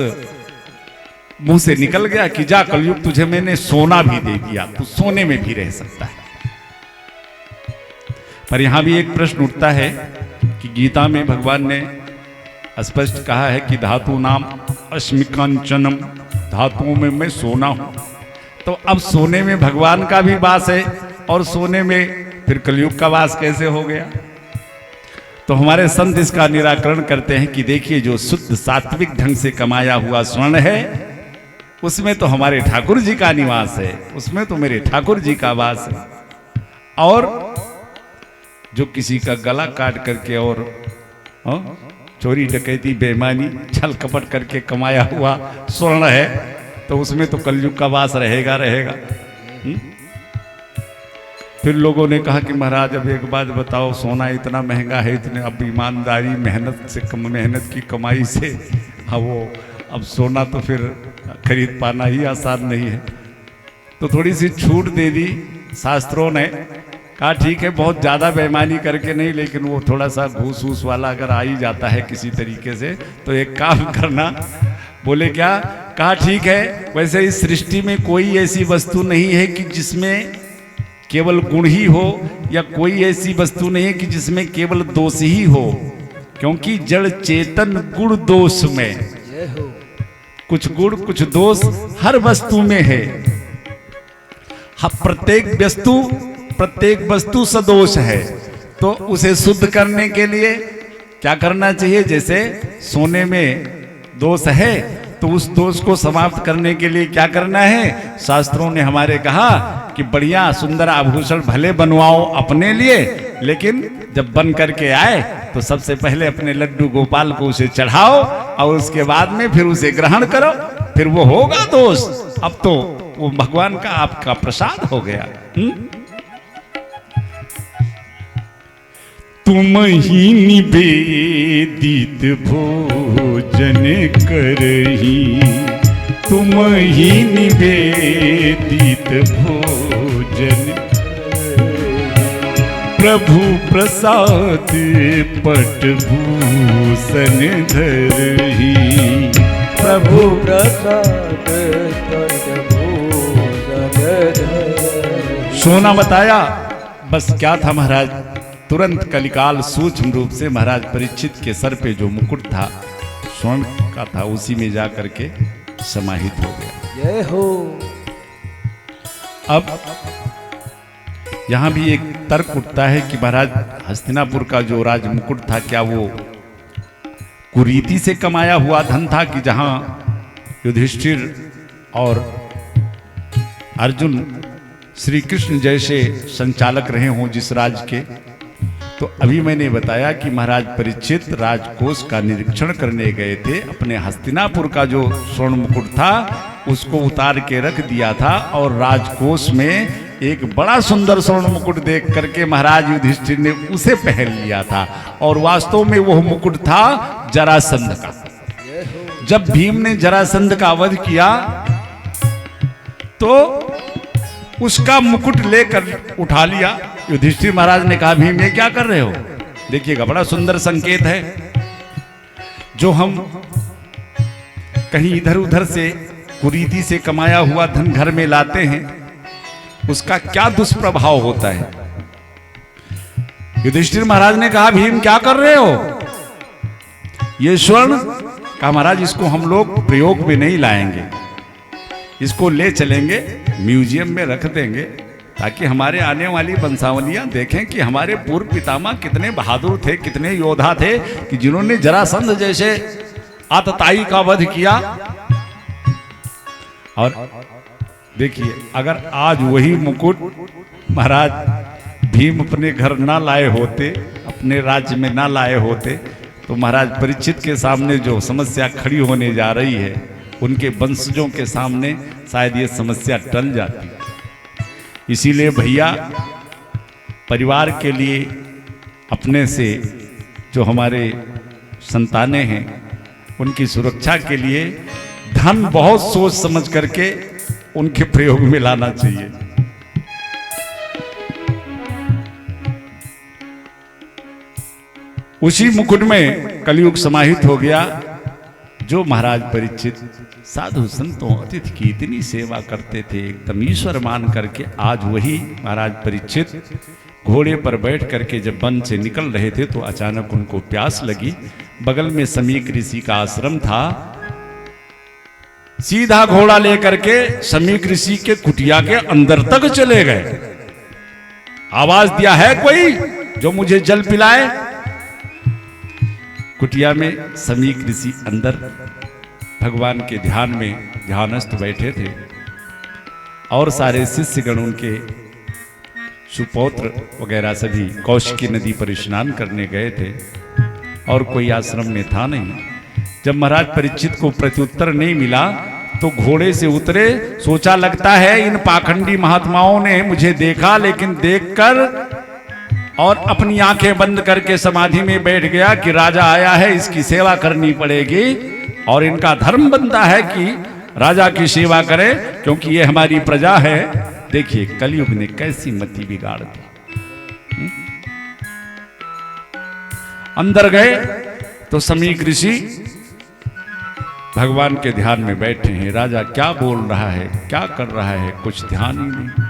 मुंह से निकल गया कि जा कलयुग, तुझे मैंने सोना भी दे दिया, तू सोने में भी रह सकता है। पर यहां भी एक प्रश्न उठता है कि गीता में भगवान ने स्पष्ट कहा है कि धातु नाम अस्मि कांचनम, धातुओं में मैं सोना हूं। तो अब सोने में भगवान का भी वास है, और सोने में फिर कलयुग का वास कैसे हो गया? तो हमारे संत इसका निराकरण करते हैं कि देखिए, जो शुद्ध सात्विक ढंग से कमाया हुआ स्वर्ण है, उसमें तो हमारे ठाकुर जी का निवास है, उसमें तो मेरे ठाकुर जी का वास है। और जो किसी का गला काट करके और चोरी डकैती बेईमानी छल कपट करके कमाया हुआ स्वर्ण है, तो उसमें तो कलयुग का वास रहेगा रहेगा। फिर लोगों ने कहा कि महाराज अब एक बात बताओ, सोना इतना महंगा है, इतने अब ईमानदारी मेहनत से मेहनत की कमाई से वो अब सोना तो फिर खरीद पाना ही आसान नहीं है। तो थोड़ी सी छूट दे दी शास्त्रों ने। कहा ठीक है, बहुत ज़्यादा बेईमानी करके नहीं, लेकिन वो थोड़ा सा घूस वूस वाला अगर आ ही जाता है किसी तरीके से, तो एक काम करना। बोले क्या? कहा ठीक है, वैसे इस सृष्टि में कोई ऐसी वस्तु नहीं है कि जिसमें केवल गुण ही हो, या कोई ऐसी वस्तु नहीं है कि जिसमें केवल दोष ही हो। क्योंकि जड़ चेतन गुण दोष में, कुछ गुण कुछ दोष हर वस्तु में है। प्रत्येक वस्तु सदोष है, तो उसे शुद्ध करने के लिए क्या करना चाहिए? जैसे सोने में दोष है तो उस दोष को समाप्त करने के लिए क्या करना है? शास्त्रों ने हमारे कहा कि बढ़िया सुंदर आभूषण भले बनवाओ अपने लिए, लेकिन जब बन करके आए तो सबसे पहले अपने लड्डू गोपाल को उसे चढ़ाओ और उसके बाद में फिर उसे ग्रहण करो, फिर वो होगा दोष। अब तो वो भगवान का आपका प्रसाद हो गया। तुम ही निवेदित भोजन करही, तुम ही निवेदित भोजन, प्रभु प्रसाद पट भूषण धरही, प्रभु प्रसाद पट भूषण धरही। सोना बताया, बस क्या था महाराज? तुरंत कलिकाल सूक्ष्म रूप से महाराज परीक्षित के सर पे जो मुकुट था स्वर्ण का था, उसी में जा करके समाहित हो गया। जय हो। अब यहां भी एक तर्क उठता है कि महाराज हस्तिनापुर का जो राज मुकुट था, क्या वो कुरीति से कमाया हुआ धन था कि जहां युधिष्ठिर और अर्जुन श्री कृष्ण जैसे संचालक रहे हों जिस राज के? तो अभी मैंने बताया कि महाराज परीक्षित राजकोष का निरीक्षण करने गए थे। अपने हस्तिनापुर का जो स्वर्ण मुकुट था उसको उतार के रख दिया था और राजकोष में एक बड़ा सुंदर स्वर्ण मुकुट देख करके महाराज युधिष्ठिर ने उसे पहन लिया था। और वास्तव में वह मुकुट था जरासंध का। जब भीम ने जरासंध का वध किया तो उसका मुकुट लेकर उठा लिया। युधिष्ठिर महाराज ने कहा, भीम ये क्या कर रहे हो? देखिएगा, बड़ा सुंदर संकेत है। जो हम कहीं इधर उधर से कुरीति से कमाया हुआ धन घर में लाते हैं, उसका क्या दुष्प्रभाव होता है। युधिष्ठिर महाराज ने कहा, भीम क्या कर रहे हो? ये स्वर्ण? कहा, महाराज इसको हम लोग प्रयोग में नहीं लाएंगे, इसको ले चलेंगे म्यूजियम में रख देंगे, ताकि हमारे आने वाली वंशावलियां देखें कि हमारे पूर्व पितामह कितने बहादुर थे, कितने योद्धा थे, कि जिन्होंने जरासंध जैसे आतताई का वध किया। और देखिए, अगर आज वही मुकुट महाराज भीम अपने घर ना लाए होते, अपने राज्य में ना लाए होते, तो महाराज परीक्षित के सामने जो समस्या खड़ी होने जा रही है, उनके वंशजों के सामने शायद ये समस्या टल जाती। इसीलिए भैया, परिवार के लिए अपने से जो हमारे संतानें हैं उनकी सुरक्षा के लिए धन बहुत सोच समझ करके उनके प्रयोग में लाना चाहिए। उसी मुकुट में कलयुग समाहित हो गया। जो महाराज परीक्षित साधु संतों अतिथि की इतनी सेवा करते थे, एकदम ईश्वर मान करके, आज वही महाराज परीक्षित घोड़े पर बैठ करके जब वन से निकल रहे थे तो अचानक उनको प्यास लगी। बगल में समीक ऋषि का आश्रम था। सीधा घोड़ा लेकर के समीक ऋषि के कुटिया के अंदर तक चले गए। आवाज दिया, है कोई जो मुझे जल पिलाए? कुटिया में समीक ऋषि अंदर भगवान के ध्यान में ध्यानस्थ बैठे थे और सारे शिष्यगण उनके सुपौत्र वगैरह सभी कौशिकी नदी पर स्नान करने गए थे और कोई आश्रम में था नहीं। जब महाराज परीक्षित को प्रत्युत्तर नहीं मिला तो घोड़े से उतरे। सोचा, लगता है इन पाखंडी महात्माओं ने मुझे देखा, लेकिन देखकर और अपनी आंखें बंद करके समाधि में बैठ गया कि राजा आया है, इसकी सेवा करनी पड़ेगी और इनका धर्म बनता है कि राजा की सेवा करें, क्योंकि ये हमारी प्रजा है। देखिए कलयुग ने कैसी मति बिगाड़ दी। अंदर गए तो समीक ऋषि भगवान के ध्यान में बैठे हैं। राजा क्या बोल रहा है, क्या कर रहा है, कुछ ध्यान ही नहीं।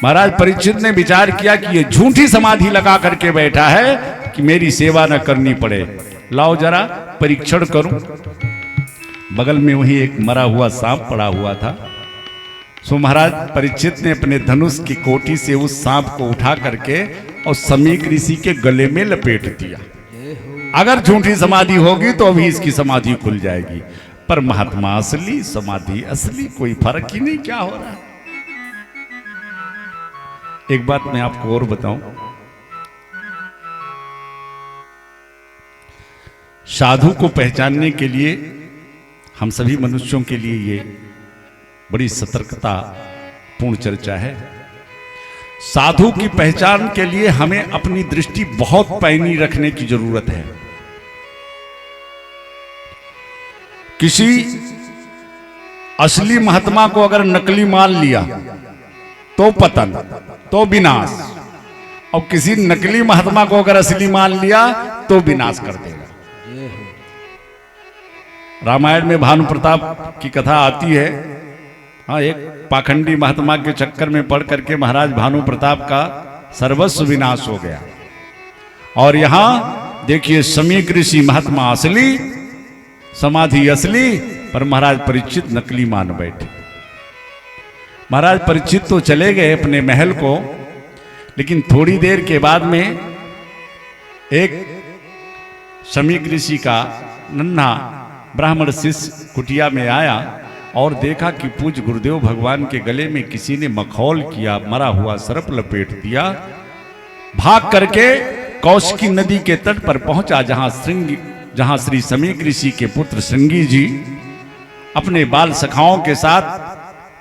महाराज परीक्षित ने विचार किया कि ये झूठी समाधि लगा करके बैठा है कि मेरी सेवा न करनी पड़े, लाओ जरा परीक्षण करूं। बगल में वही एक मरा हुआ सांप पड़ा हुआ था। सो महाराज परीक्षित ने अपने धनुष की कोठी से उस सांप को उठा करके और समीक ऋषि के गले में लपेट दिया। अगर झूठी समाधि होगी तो अभी इसकी समाधि खुल जाएगी, पर महात्मा असली, समाधि असली, कोई फर्क ही नहीं, क्या हो रहा है। एक बात मैं आपको और बताऊं, साधु को पहचानने के लिए हम सभी मनुष्यों के लिए ये बड़ी सतर्कता पूर्ण चर्चा है। साधु की पहचान के लिए हमें अपनी दृष्टि बहुत पैनी रखने की जरूरत है। किसी असली महात्मा को अगर नकली मान लिया तो पतन, तो विनाश, और किसी नकली महात्मा को अगर असली मान लिया तो विनाश कर देगा। रामायण में भानु प्रताप की कथा आती है। हाँ, एक पाखंडी महात्मा के चक्कर में पड़ करके महाराज भानु प्रताप का सर्वस्व विनाश हो गया। और यहां देखिए समीक ऋषि महात्मा असली, समाधि असली, पर महाराज परीक्षित नकली मान बैठे। महाराज परीक्षित तो चले गए अपने महल को, लेकिन थोड़ी देर के बाद में एक समीक ऋषि का नन्हा ब्राह्मण शिष्य कुटिया में आया और देखा कि पूज्य गुरुदेव भगवान के गले में किसी ने मखौल किया, मरा हुआ सर्प लपेट दिया। भाग करके कौशिकी नदी के तट पर पहुंचा, जहां श्री समीक ऋषि के पुत्र श्रृंगी जी अपने बाल सखाओं के साथ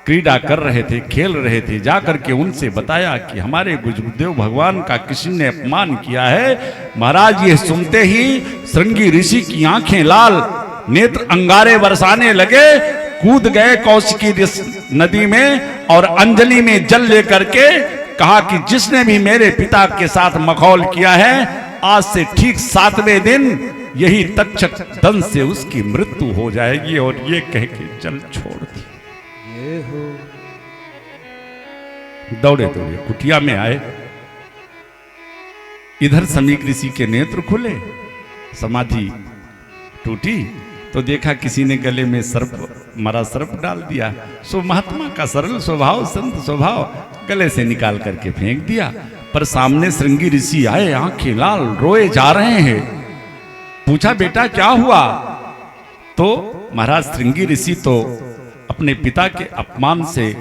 क्रीड़ा कर रहे थे, खेल रहे थे। जाकर के उनसे बताया कि हमारे गुरुदेव भगवान का किसी ने अपमान किया है। महाराज ये सुनते ही श्रृंगी ऋषि की आंखें लाल, नेत्र अंगारे बरसाने लगे, कूद गए कौशिकी नदी में और अंजलि में जल लेकर के कहा कि जिसने भी मेरे पिता के साथ मखौल किया है, आज से ठीक 7वें दिन यही तक्षक दंश से उसकी मृत्यु हो जाएगी। और ये कह के चल छोड़ दी। दौड़े दौड़े कुटिया में आए। इधर समीक ऋषि के नेत्र खुले, समाधि टूटी तो देखा किसी ने गले में सर्प, मरा सर्प डाल दिया। सो महात्मा का सरल स्वभाव, संत स्वभाव, गले से निकाल करके फेंक दिया। पर सामने श्रृंगी ऋषि आए, आंखें लाल, रोए जा रहे हैं। पूछा बेटा क्या हुआ? तो महाराज श्रृंगी ऋषि तो अपने पिता के अपमान से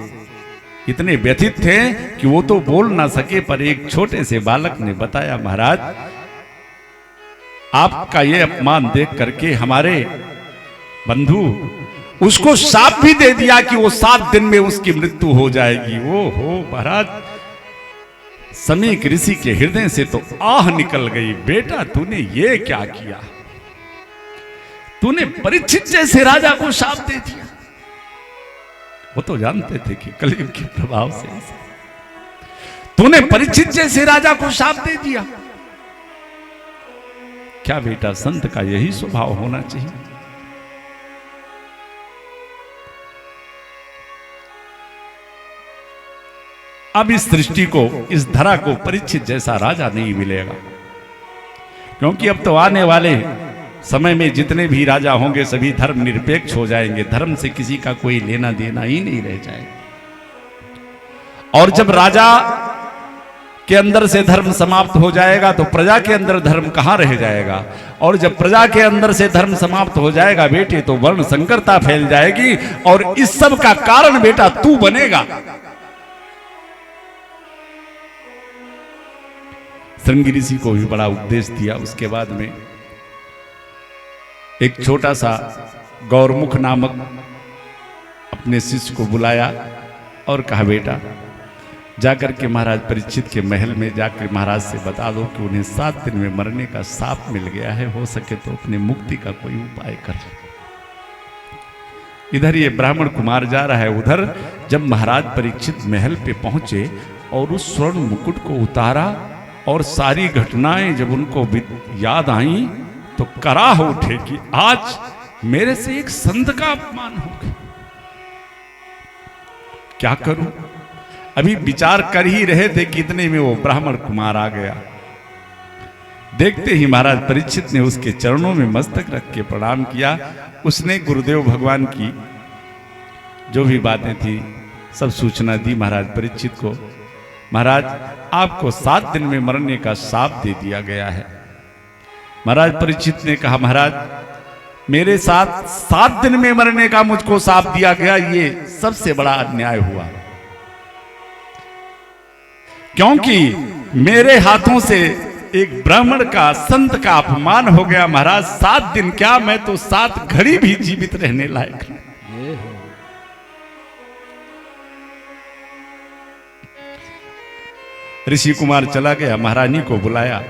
इतने व्यथित थे कि वो तो बोल ना सके, पर एक छोटे से बालक ने बताया महाराज आपका ये अपमान देख करके हमारे बंधु उसको शाप भी दे दिया कि वो 7 दिन में उसकी मृत्यु हो जाएगी। वो हो महाराज, समीक ऋषि के हृदय से तो आह निकल गई। बेटा तूने ये क्या किया? तूने परीक्षित जैसे राजा को शाप दे दिया। वो तो जानते थे कि कलयुग के प्रभाव से तूने परीक्षित जैसे राजा को शाप दे दिया। क्या बेटा, संत का यही स्वभाव होना चाहिए। अब इस सृष्टि को, इस धरा को परीक्षित जैसा राजा नहीं मिलेगा, क्योंकि अब तो आने वाले समय में जितने भी राजा होंगे सभी धर्म निरपेक्ष हो जाएंगे। धर्म से किसी का कोई लेना देना ही नहीं रह जाएगा। और जब राजा के अंदर से धर्म समाप्त हो जाएगा तो प्रजा के अंदर धर्म कहां रह जाएगा? और जब प्रजा के अंदर से धर्म समाप्त हो जाएगा बेटे, तो वर्ण संकरता फैल जाएगी। और इस सब का कारण बेटा तू बनेगा। श्रृंगी ऋषि को भी बड़ा उपदेश दिया। उसके बाद में एक छोटा सा गौरमुख नामक अपने शिष्य को बुलाया और कहा बेटा जाकर के महाराज परीक्षित के महल में जाकर महाराज से बता दो कि उन्हें 7 दिन में मरने का शाप मिल गया है, हो सके तो अपने मुक्ति का कोई उपाय कर। इधर ये ब्राह्मण कुमार जा रहा है। उधर जब महाराज परीक्षित महल पे पहुंचे और उस स्वर्ण मुकुट को उतारा और सारी घटनाएं जब उनको याद आई तो कराह उठे कि आज मेरे से एक संत का अपमान हो गया। क्या करूं? अभी विचार कर ही रहे थे कि इतने में वो ब्राह्मण कुमार आ गया। देखते ही महाराज परीक्षित ने उसके चरणों में मस्तक रख के प्रणाम किया। उसने गुरुदेव भगवान की जो भी बातें थी सब सूचना दी महाराज परीक्षित को। महाराज आपको 7 दिन में मरने का शाप दे दिया गया है। महाराज परीक्षित ने कहा, महाराज मेरे साथ 7 दिन में मरने का मुझको शाप दिया गया, ये सबसे बड़ा अन्याय हुआ, क्योंकि मेरे हाथों से एक ब्राह्मण का, संत का अपमान हो गया। महाराज 7 दिन क्या, मैं तो 7 घड़ी भी जीवित रहने लायक नहीं। ऋषि कुमार चला गया, महारानी को बुलाया।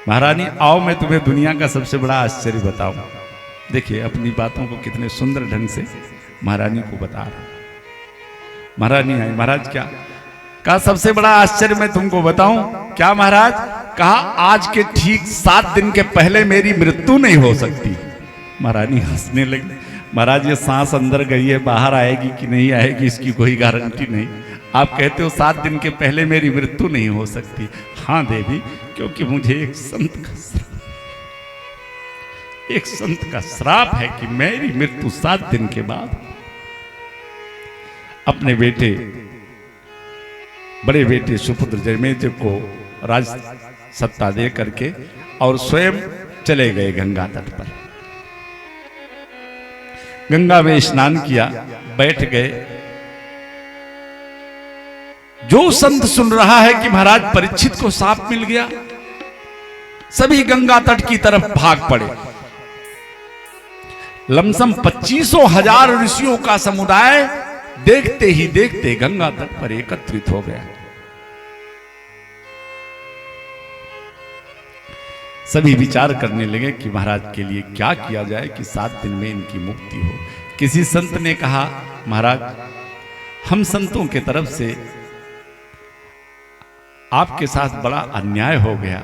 महारानी आओ, मैं तुम्हें दुनिया का सबसे बड़ा आश्चर्य बताऊं। देखिए अपनी बातों को कितने सुंदर ढंग से महारानी को बता रहा। महारानी आई, महाराज क्या? कहा सबसे बड़ा आश्चर्य मैं तुमको बताऊं। क्या महाराज? कहा आज के ठीक 7 दिन के पहले मेरी मृत्यु नहीं हो सकती। महारानी हंसने लगी। महाराज ये सांस अंदर गई है, बाहर आएगी कि नहीं आएगी इसकी कोई गारंटी नहीं। आप कहते हो 7 दिन के पहले मेरी मृत्यु नहीं हो सकती। हाँ देवी, क्योंकि मुझे एक संत का श्राप है कि मेरी मृत्यु 7 दिन के बाद। अपने बेटे, बड़े बेटे सुपुत्र जयमेद्य को राज सत्ता दे करके और स्वयं चले गए गंगा तट पर। गंगा में स्नान किया, बैठ गए। जो संत सुन रहा है कि महाराज परीक्षित को साप मिल गया, सभी गंगा तट की तरफ भाग पड़े। लमसम 25,000 ऋषियों का समुदाय देखते ही देखते गंगा तट पर एकत्रित हो गया। सभी विचार करने लगे कि महाराज के लिए क्या किया जाए कि 7 दिन में इनकी मुक्ति हो। किसी संत ने कहा, महाराज हम संतों के तरफ से आपके साथ बड़ा अन्याय हो गया।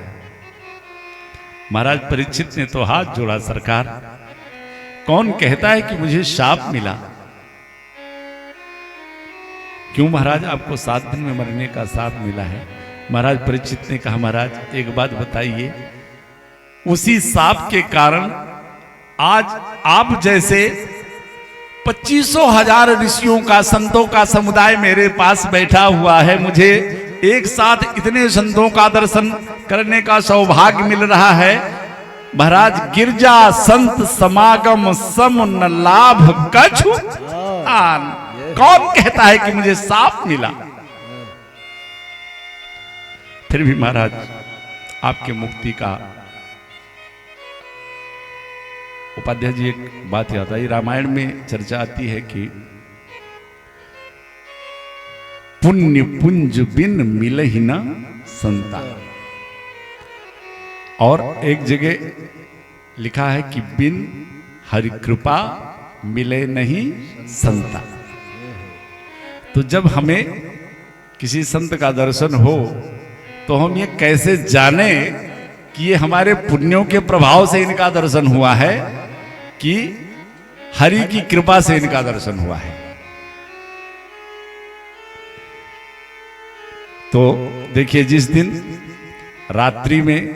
महाराज परीक्षित ने तो हाथ जोड़ा, सरकार कौन कहता है कि मुझे शाप मिला? क्यों महाराज आपको 7 दिन में मरने का शाप मिला है? महाराज परीक्षित ने कहा, महाराज एक बात बताइए, उसी शाप के कारण आज आप जैसे 25,000 ऋषियों का, संतों का समुदाय मेरे पास बैठा हुआ है। मुझे एक साथ इतने संतों का दर्शन करने का सौभाग्य मिल रहा है। महाराज गिरजा संत समागम सम न लाभ कछु आन। कौन कहता है कि मुझे शाप मिला? फिर भी महाराज आपके मुक्ति का, उपाध्याय जी एक बात याद आई, रामायण में चर्चा आती है कि पुण्य पुंज बिन मिलहि न संतान, और एक जगह लिखा है कि बिन हरि कृपा मिले नहीं संतान। तो जब हमें किसी संत का दर्शन हो तो हम ये कैसे जाने कि ये हमारे पुण्यों के प्रभाव से इनका दर्शन हुआ है कि हरि की कृपा से इनका दर्शन हुआ है? तो देखिए, जिस दिन रात्रि में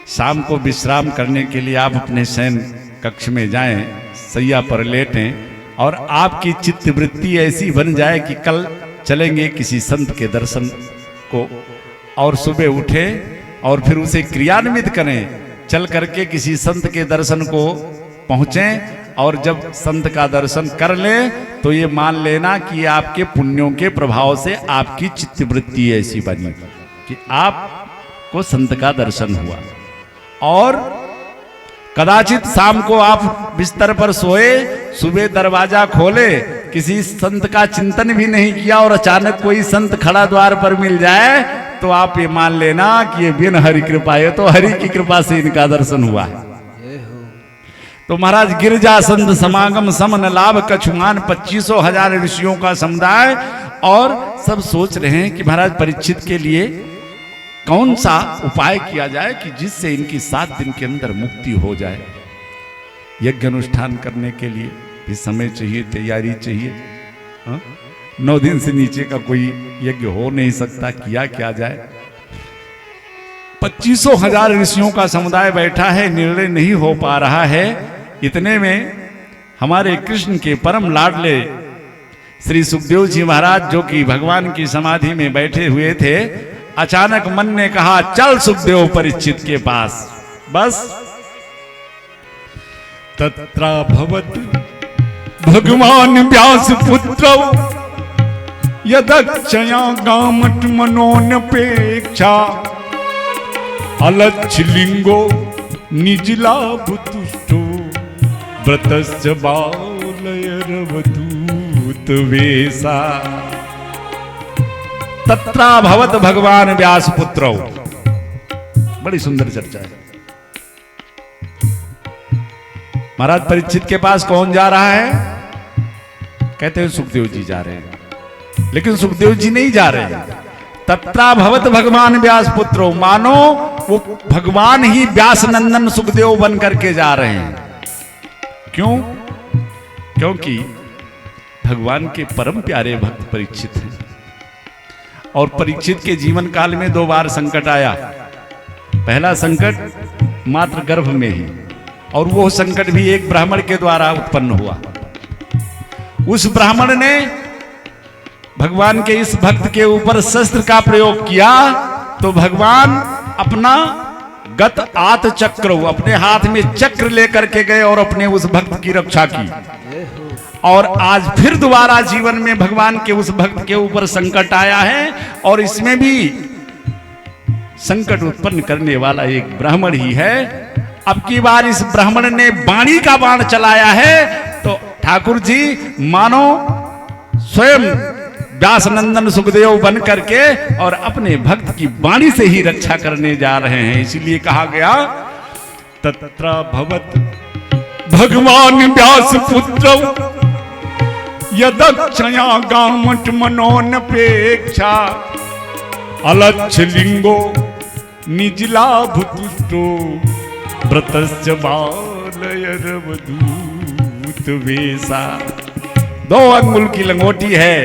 शाम को विश्राम करने के लिए आप अपने शयन कक्ष में जाएं, सैया पर लेटें और आपकी चित्तवृत्ति ऐसी बन जाए कि कल चलेंगे किसी संत के दर्शन को, और सुबह उठें और फिर उसे क्रियान्वित करें, चल करके किसी संत के दर्शन को पहुंचें, और जब संत का दर्शन कर लें तो ये मान लेना कि आपके पुण्यों के प्रभाव से आपकी चित्तवृत्ति ऐसी बनी कि आपको संत का दर्शन हुआ। और कदाचित शाम को आप बिस्तर पर सोए, सुबह दरवाजा खोले, किसी संत का चिंतन भी नहीं किया और अचानक कोई संत खड़ा द्वार पर मिल जाए, तो आप ये मान लेना कि ये बिन हरि कृपा है, तो हरि की कृपा से इनका दर्शन हुआ है। तो महाराज गिरजा संत समागम समन लाभ कछुमान, 25,000 ऋषियों का समुदाय, और सब सोच रहे हैं कि महाराज परीक्षित के लिए कौन सा उपाय किया जाए कि जिससे इनकी 7 दिन के अंदर मुक्ति हो जाए। यज्ञ अनुष्ठान करने के लिए भी समय चाहिए, तैयारी चाहिए। 9 दिन से नीचे का कोई यज्ञ हो नहीं सकता, किया क्या जाए। 25,000 ऋषियों का समुदाय बैठा है, निर्णय नहीं हो पा रहा है। इतने में हमारे कृष्ण के परम लाडले श्री सुखदेव जी महाराज, जो कि भगवान की समाधि में बैठे हुए थे, अचानक मन ने कहा चल सुखदेव परीक्षित के पास। बस तत्रा भवत भगवान व्यास पुत्र यदक्षया गामट मनोनपेक्षा अलक्ष लिंगो निजलाभ तुष्टो व्रतस्य बालयरवधूत वेसा। तत्रा भवत भगवान व्यास पुत्र। बड़ी सुंदर चर्चा है। महाराज परीक्षित के पास कौन जा रहा है? कहते हैं सुखदेव जी जा रहे हैं, लेकिन सुखदेव जी नहीं जा रहे हैं। तत्रा भवत भगवान व्यास पुत्रो, मानो वो भगवान ही व्यास नंदन सुखदेव बन करके जा रहे हैं। क्यों? क्योंकि भगवान के परम प्यारे भक्त परीक्षित हैं, और परीक्षित के जीवन काल में 2 बार संकट आया। पहला संकट मात्र गर्भ में ही, और वो संकट भी एक ब्राह्मण के द्वारा उत्पन्न हुआ। उस ब्राह्मण ने भगवान के इस भक्त के ऊपर शस्त्र का प्रयोग किया, तो भगवान अपना गत आत चक्र, अपने हाथ में चक्र लेकर के गए और अपने उस भक्त की रक्षा की। और आज फिर दोबारा जीवन में भगवान के उस भक्त के ऊपर संकट आया है, और इसमें भी संकट उत्पन्न करने वाला एक ब्राह्मण ही है। अब की बार इस ब्राह्मण ने वाणी का बाण चलाया है, तो ठाकुर जी मानो स्वयं व्यास नंदन सुखदेव बन करके और अपने भक्त की वाणी से ही रक्षा करने जा रहे हैं। इसीलिए कहा गया तत्र भवत भगवान व्यास पुत्र यदक्षया गामट मनोनपेक्षा अलक्ष लिंगो निजलाभ तुष्टो व्रतस्य बालयरवधूत वेसा। 2 अंगुल की लंगोटी है,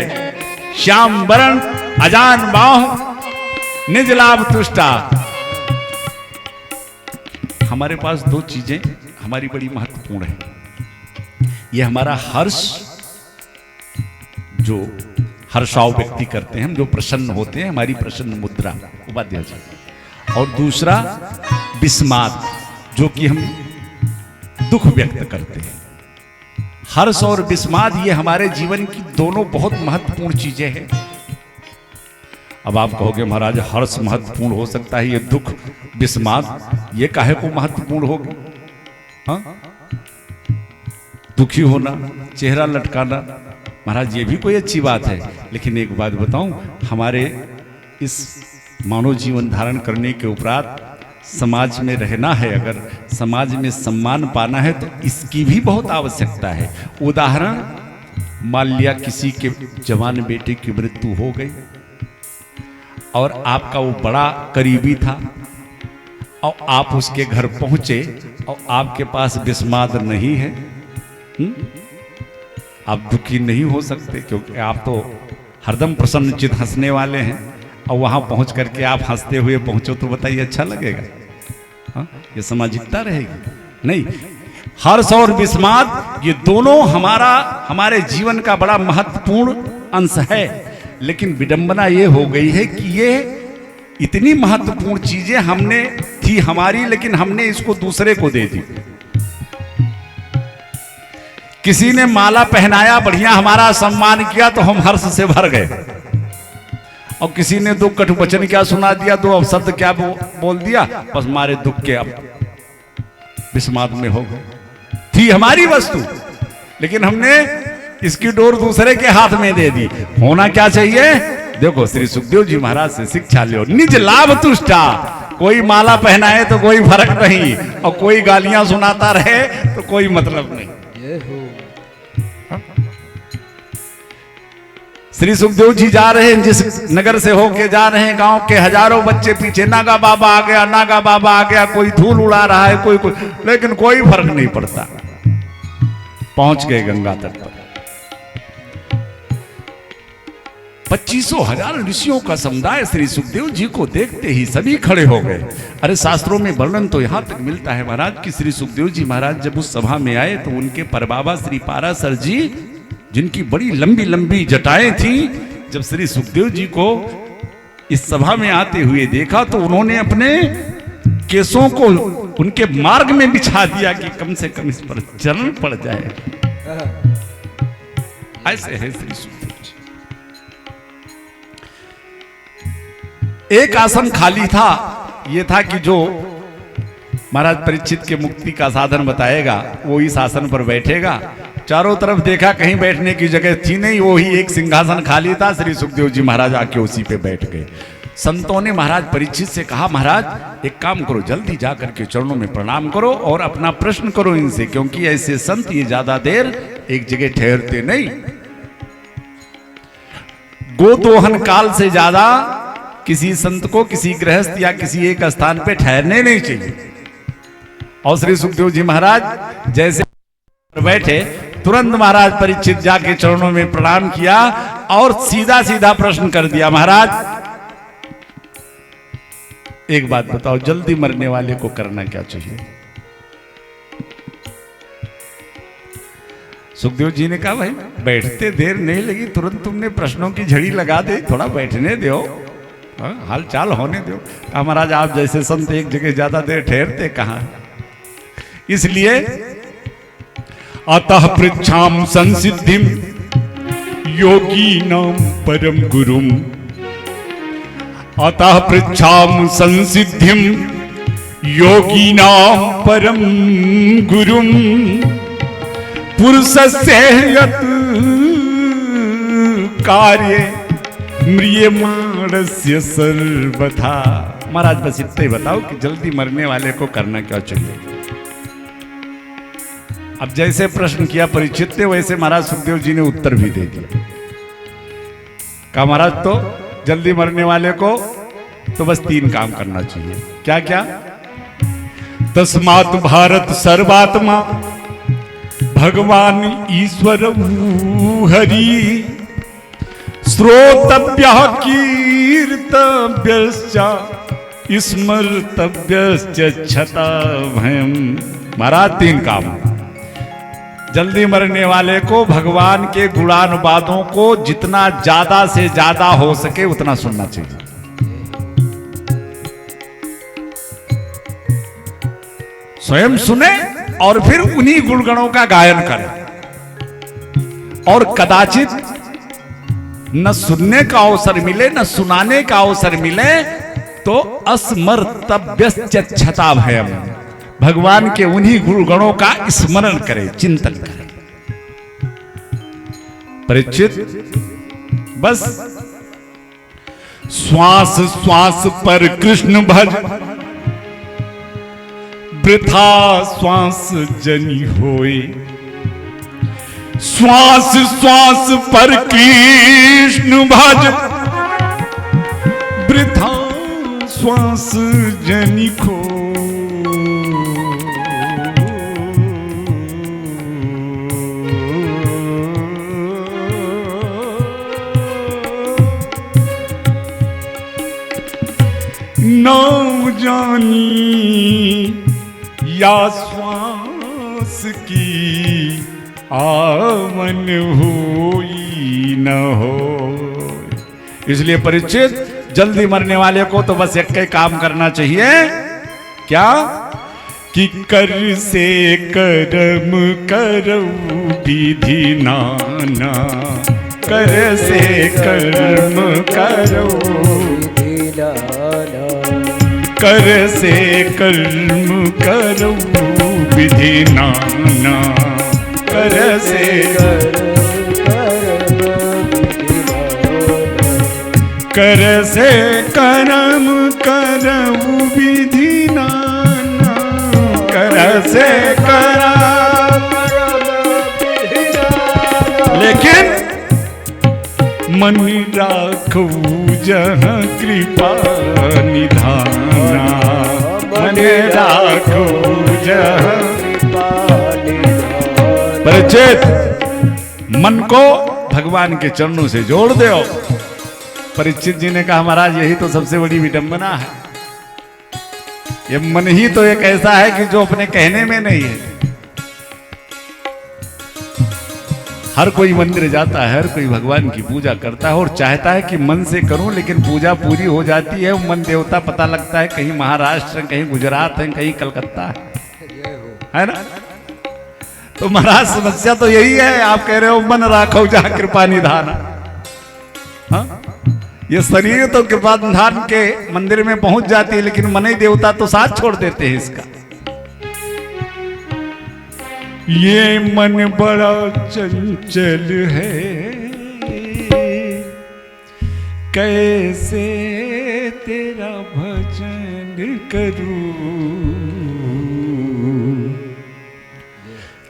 श्याम वरण अजान बाह निज लाभ तुष्टा। हमारे पास 2 चीजें हमारी बड़ी महत्वपूर्ण है। ये हमारा हर्ष, जो हर्षाव व्यक्ति करते हैं, हम जो प्रसन्न होते हैं, हमारी प्रसन्न मुद्रा उपाध्याय जी, और दूसरा विस्माद, जो कि हम दुख व्यक्त करते हैं। हर्ष और विस्माद ये हमारे जीवन की दोनों बहुत महत्वपूर्ण चीजें हैं। अब आप कहोगे महाराज हर्ष महत्वपूर्ण हो सकता है, ये दुख विस्माद ये काहे को महत्वपूर्ण होगी? हाँ, दुखी होना, चेहरा लटकाना, महाराज ये भी कोई अच्छी बात है। लेकिन एक बात बताऊं, हमारे इस मानव जीवन धारण करने के उपरांत समाज में रहना है, अगर समाज में सम्मान पाना है, तो इसकी भी बहुत आवश्यकता है। उदाहरण, मान लिया किसी के जवान बेटे की मृत्यु हो गई और आपका वो बड़ा करीबी था, और आप उसके घर पहुंचे और आपके पास विस्माद नहीं है, आप दुखी नहीं हो सकते, क्योंकि आप तो हरदम प्रसन्नचित हंसने वाले हैं। और वहां पहुंच करके आप हंसते हुए पहुंचो तो बताइए अच्छा लगेगा? हाँ, ये सामाजिकता रहेगी? नहीं। हर्ष और विस्माद ये दोनों हमारे जीवन का बड़ा महत्वपूर्ण अंश है। लेकिन विडंबना ये हो गई है कि ये इतनी महत्वपूर्ण चीजें हमने थी हमारी, लेकिन हमने इसको दूसरे को दे दी। किसी ने माला पहनाया, बढ़िया हमारा सम्मान किया, तो हम हर्ष से भर गए। और किसी ने 2 कटु वचन क्या सुना दिया, 2 अपशब्द क्या बोल दिया, बस हमारे दुख के अब विस्माद में हो गए। थी हमारी वस्तु, लेकिन हमने इसकी डोर दूसरे के हाथ में दे दी। होना क्या चाहिए? देखो श्री सुखदेव जी महाराज से शिक्षा लो, निज लाभ तुष्टा। कोई माला पहनाए तो कोई फर्क नहीं, और कोई गालियां सुनाता रहे तो कोई मतलब नहीं। श्री सुखदेव जी जा रहे हैं, जिस नगर से होके जा रहे हैं, गांव के हजारों बच्चे पीछे, नागा बाबा आ गया, नागा बाबा आ गया, कोई धूल उड़ा रहा है, कोई लेकिन कोई फर्क नहीं पड़ता। पहुंच गए गंगा तट पर। 25,000 ऋषियों का समुदाय श्री सुखदेव जी को देखते ही सभी खड़े हो गए। अरे शास्त्रों में वर्णन तो यहाँ तक मिलता है महाराज कि श्री सुखदेव जी महाराज जब उस सभा में आए तो उनके परबाबा श्री पाराशर जी, जिनकी बड़ी लंबी लंबी जटाएं थी, जब श्री सुखदेव जी को इस सभा में आते हुए देखा तो उन्होंने अपने केसों को उनके मार्ग में बिछा दिया कि कम से कम इस पर चरण पड़ जाए। ऐसे है श्री सुखदेव जी। एक आसन खाली था, यह था कि जो महाराज परीक्षित के मुक्ति का साधन बताएगा वो इस आसन पर बैठेगा। चारों तरफ देखा, कहीं बैठने की जगह थी नहीं, वो ही एक सिंहासन खाली था। श्री सुखदेव जी महाराज आके उसी पे बैठ गए। संतों ने महाराज परीक्षित से कहा, महाराज एक काम करो, जल्दी जाकर के चरणों में प्रणाम करो और अपना प्रश्न करो इनसे, क्योंकि ऐसे संत ये ज्यादा देर एक जगह ठहरते नहीं। गोदोहन काल से ज्यादा किसी संत को किसी गृहस्थ या किसी एक स्थान पे ठहरने नहीं चाहिए। और श्री सुखदेव जी महाराज जैसे बैठे, तुरंत महाराज परीक्षित जाके चरणों में प्रणाम किया और सीधा सीधा प्रश्न कर दिया, महाराज एक बात बताओ, जल्दी मरने वाले को करना क्या चाहिए? सुखदेव जी ने कहा, भाई बैठते देर नहीं लगी, तुरंत तुमने प्रश्नों की झड़ी लगा दे, थोड़ा बैठने दो, हाल चाल होने दो। कहा, महाराज आप जैसे संत एक जगह ज्यादा देर ठहरते कहां, इसलिए अतः पृच्छाम संसिद्धिम योगीनां परम गुरुम, अतः पृच्छाम संसिद्धिम योगीनां परम गुरुम, पुरुषस्य यत् कार्ये म्रियमाणस्य सर्वथा। महाराज बस इतना ही बताओ कि जल्दी मरने वाले को करना क्या चाहिए। अब जैसे प्रश्न किया परीक्षित ने, वैसे महाराज सुखदेव जी ने उत्तर भी दे दिया। कहा, महाराज तो जल्दी मरने वाले को तो बस 3 काम करना चाहिए। क्या क्या? तस्मात् भारत सर्वात्मा भगवान ईश्वर हरि, श्रोतव्यः कीर्तव्यश्च स्मर्तव्यश्च क्षता भयम्। महाराज 3 काम। जल्दी मरने वाले को भगवान के गुणानुवादों को जितना ज्यादा से ज्यादा हो सके उतना सुनना चाहिए। स्वयं सुने और फिर उन्हीं गुणगणों का गायन करें। और कदाचित न सुनने का अवसर मिले न सुनाने का अवसर मिले तो अस्मर्तव्यश्च क्षता भयम्, भगवान के उन्हीं गुणगणों का स्मरण करें, चिंतन करें। परीक्षित बस श्वास श्वास पर कृष्ण भज, वृथा श्वास जनि होए। श्वास श्वास पर कृष्ण भज, वृथा श्वास जनि खो। न जानी या श्वास की आवन होई न हो। इसलिए परीक्षित जल्दी मरने वाले को तो बस एक ही काम करना चाहिए। क्या? कि कर से कर्म करऊ विधि नाना, कर से कर्म करऊ, कर से कर्म करऊ विधि नाना, कर से कर से कर्म करऊ विधि नाना, कर से कर्म। लेकिन मन राखू जहाँ कृपा निधाना, मन राखू जहाँ। परिचित मन को भगवान के चरणों से जोड़ दो परीक्षित जी ने कहा महाराज यही तो सबसे बड़ी विडंबना है, ये मन ही तो एक ऐसा है कि जो अपने कहने में नहीं है। हर कोई मंदिर जाता है, हर कोई भगवान की पूजा करता है और चाहता है कि मन से करूं, लेकिन पूजा पूरी हो जाती है, मन देवता पता लगता है कहीं महाराष्ट्र, कहीं गुजरात है, कहीं कलकत्ता है ना। तो महाराज समस्या तो यही है, आप कह रहे हो मन राखो जहां कृपा निधान। हाँ, ये शरीर तो कृपा निधान के मंदिर में पहुंच जाती है, लेकिन मन ही देवता तो साथ छोड़ देते हैं इसका। ये मन बड़ा चंचल है, कैसे तेरा भजन करूं,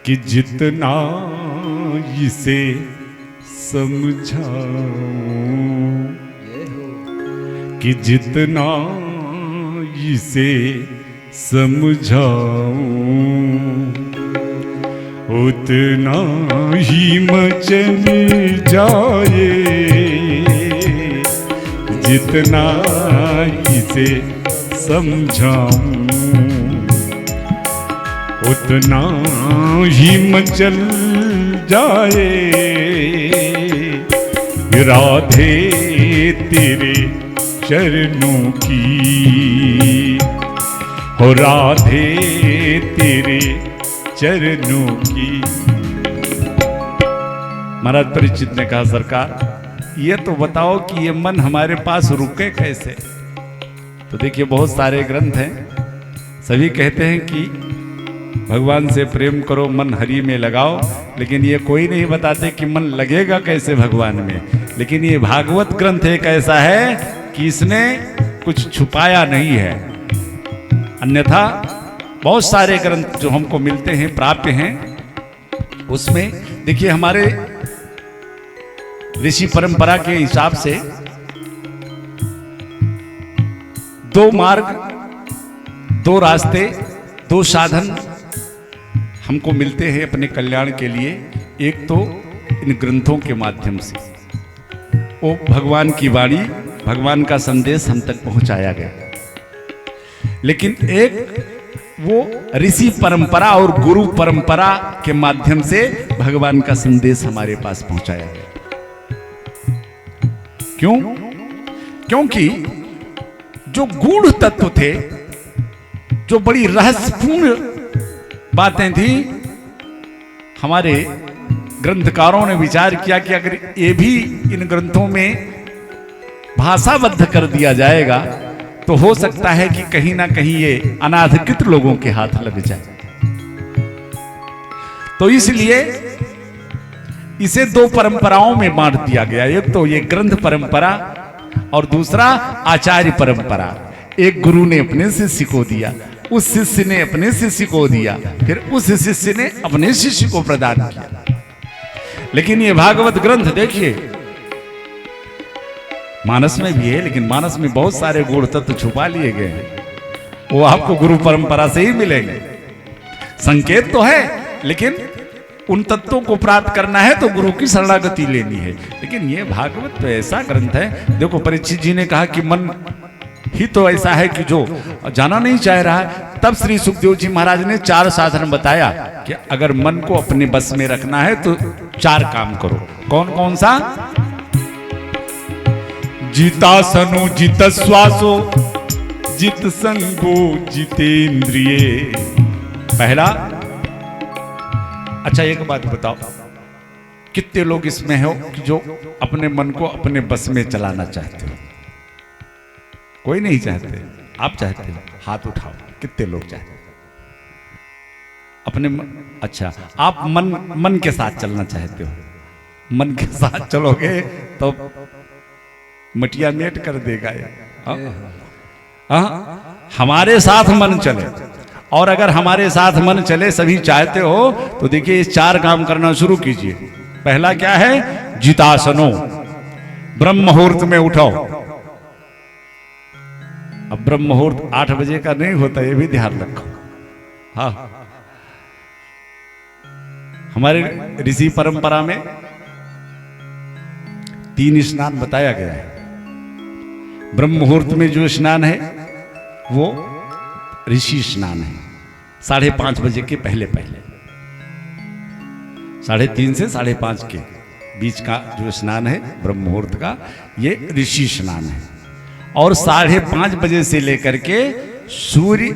कि जितना इसे समझाऊं, कि जितना इसे समझाऊं, उतना ही मचल जाए, जितना इसे समझाऊं, उतना ही मचल जाए। राधे तेरे चरणों की, हो राधे तेरे चरणों की। महाराज परीक्षित ने कहा सरकार ये तो बताओ कि ये मन हमारे पास रुके कैसे। तो देखिए बहुत सारे ग्रंथ हैं, सभी कहते हैं कि भगवान से प्रेम करो, मन हरि में लगाओ, लेकिन ये कोई नहीं बताते कि मन लगेगा कैसे भगवान में। लेकिन ये भागवत ग्रंथ एक ऐसा है कि इसने कुछ छुपाया नहीं है, अन्यथा बहुत सारे ग्रंथ जो हमको मिलते हैं, प्राप्य हैं, उसमें देखिए हमारे ऋषि परंपरा के हिसाब से दो मार्ग, दो रास्ते, दो साधन हमको मिलते हैं अपने कल्याण के लिए। एक तो इन ग्रंथों के माध्यम से वो भगवान की वाणी, भगवान का संदेश हम तक पहुंचाया गया, लेकिन एक वो ऋषि परंपरा और गुरु परंपरा के माध्यम से भगवान का संदेश हमारे पास पहुंचाया गया। क्यों? क्योंकि जो गूढ़ तत्व थे, जो बड़ी रहस्यपूर्ण बातें थी, हमारे ग्रंथकारों ने विचार किया कि अगर ये भी इन ग्रंथों में भाषाबद्ध कर दिया जाएगा तो हो सकता है कि कहीं ना कहीं ये अनाधिकृत लोगों के हाथ लग जाए। तो इसलिए इसे दो परंपराओं में बांट दिया गया, एक तो ये ग्रंथ परंपरा और दूसरा आचार्य परंपरा। एक गुरु ने अपने शिष्य को दिया, उस शिष्य ने अपने शिष्य को दिया, फिर उस शिष्य ने अपने शिष्य को प्रदान किया। लेकिन ये भागवत ग्रंथ देखिए मानस में भी है, लेकिन मानस में बहुत सारे गुण तत्व छुपा लिए गए हैं, वो आपको गुरु परंपरा से ही मिलेंगे। संकेत तो है, लेकिन उन तत्वों को प्राप्त करना है तो गुरु की शरणागति लेनी है। लेकिन ये भागवत तो ऐसा ग्रंथ है, देखो परीक्षित जी ने कहा कि मन ही तो ऐसा है कि जो जाना नहीं चाह रहा है। तब श्री सुखदेव जी महाराज ने 4 साधन बताया कि अगर मन को अपने बस में रखना है तो 4 काम करो। कौन कौन सा? जितासनो जित श्वासो जित संगो जितेंद्रिय। पहला, अच्छा एक बात बताओ, कितने लोग इसमें हो कि जो अपने मन को अपने बस में चलाना चाहते हो? कोई नहीं चाहते, आप चाहते हो? हाथ उठाओ, कितने लोग चाहते हो अपने अच्छा, आप मन के साथ चलना चाहते हो? मन के साथ चलोगे तो मटिया मेट कर देगा ये। हमारे साथ मन चले, और अगर हमारे साथ मन चले, सभी चाहते हो, तो देखिए इस 4 काम करना शुरू कीजिए। पहला क्या है? जितासनो, ब्रह्म मुहूर्त में उठाओ। अब ब्रह्म मुहूर्त 8 बजे का नहीं होता, ये भी ध्यान रखो। हाँ, हमारे ऋषि परंपरा में 3 स्नान बताया गया है। ब्रह्म मुहूर्त में जो स्नान है वो ऋषि स्नान है, 5:30 बजे के पहले पहले, 3:30 से 5:30 के बीच का जो स्नान है ब्रह्म मुहूर्त का, ये ऋषि स्नान है। और 5:30 बजे से लेकर के सूर्य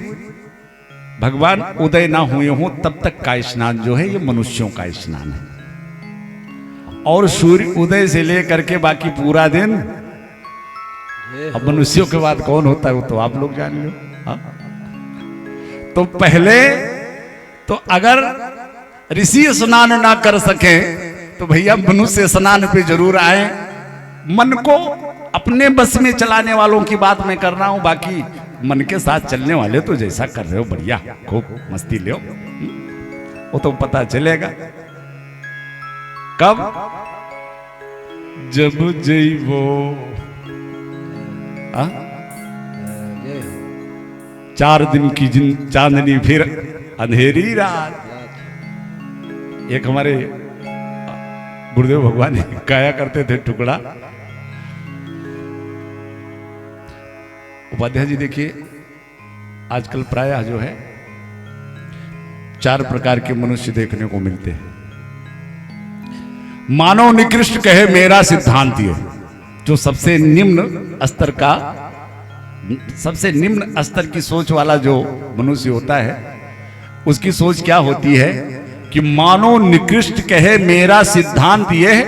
भगवान उदय ना हुए हों तब तक का स्नान जो है ये मनुष्यों का स्नान है। और सूर्य उदय से लेकर के बाकी पूरा दिन, अब मनुष्यों के बाद कौन होता है वो तो आप लोग जान लो। हाँ? तो पहले तो अगर ऋषि स्नान ना कर सके तो भैया मनुष्य स्नान पे जरूर आए। मन को अपने बस में चलाने वालों की बात मैं कर रहा हूं, बाकी मन के साथ चलने वाले तो जैसा कर रहे हो बढ़िया, खूब मस्ती लो, वो तो पता चलेगा कब, जब जइबो 4 दिन की चांदनी फिर अंधेरी रात। एक हमारे गुरुदेव भगवान गाया करते थे टुकड़ा, उपाध्याय जी देखिए आजकल प्रायः जो है 4 प्रकार के मनुष्य देखने को मिलते हैं। मानव निकृष्ट कहे मेरा सिद्धांत ये, जो सबसे निम्न स्तर का, सबसे निम्न स्तर की सोच वाला जो मनुष्य होता है उसकी सोच क्या होती है कि मानव निकृष्ट कहे मेरा सिद्धांत ये है,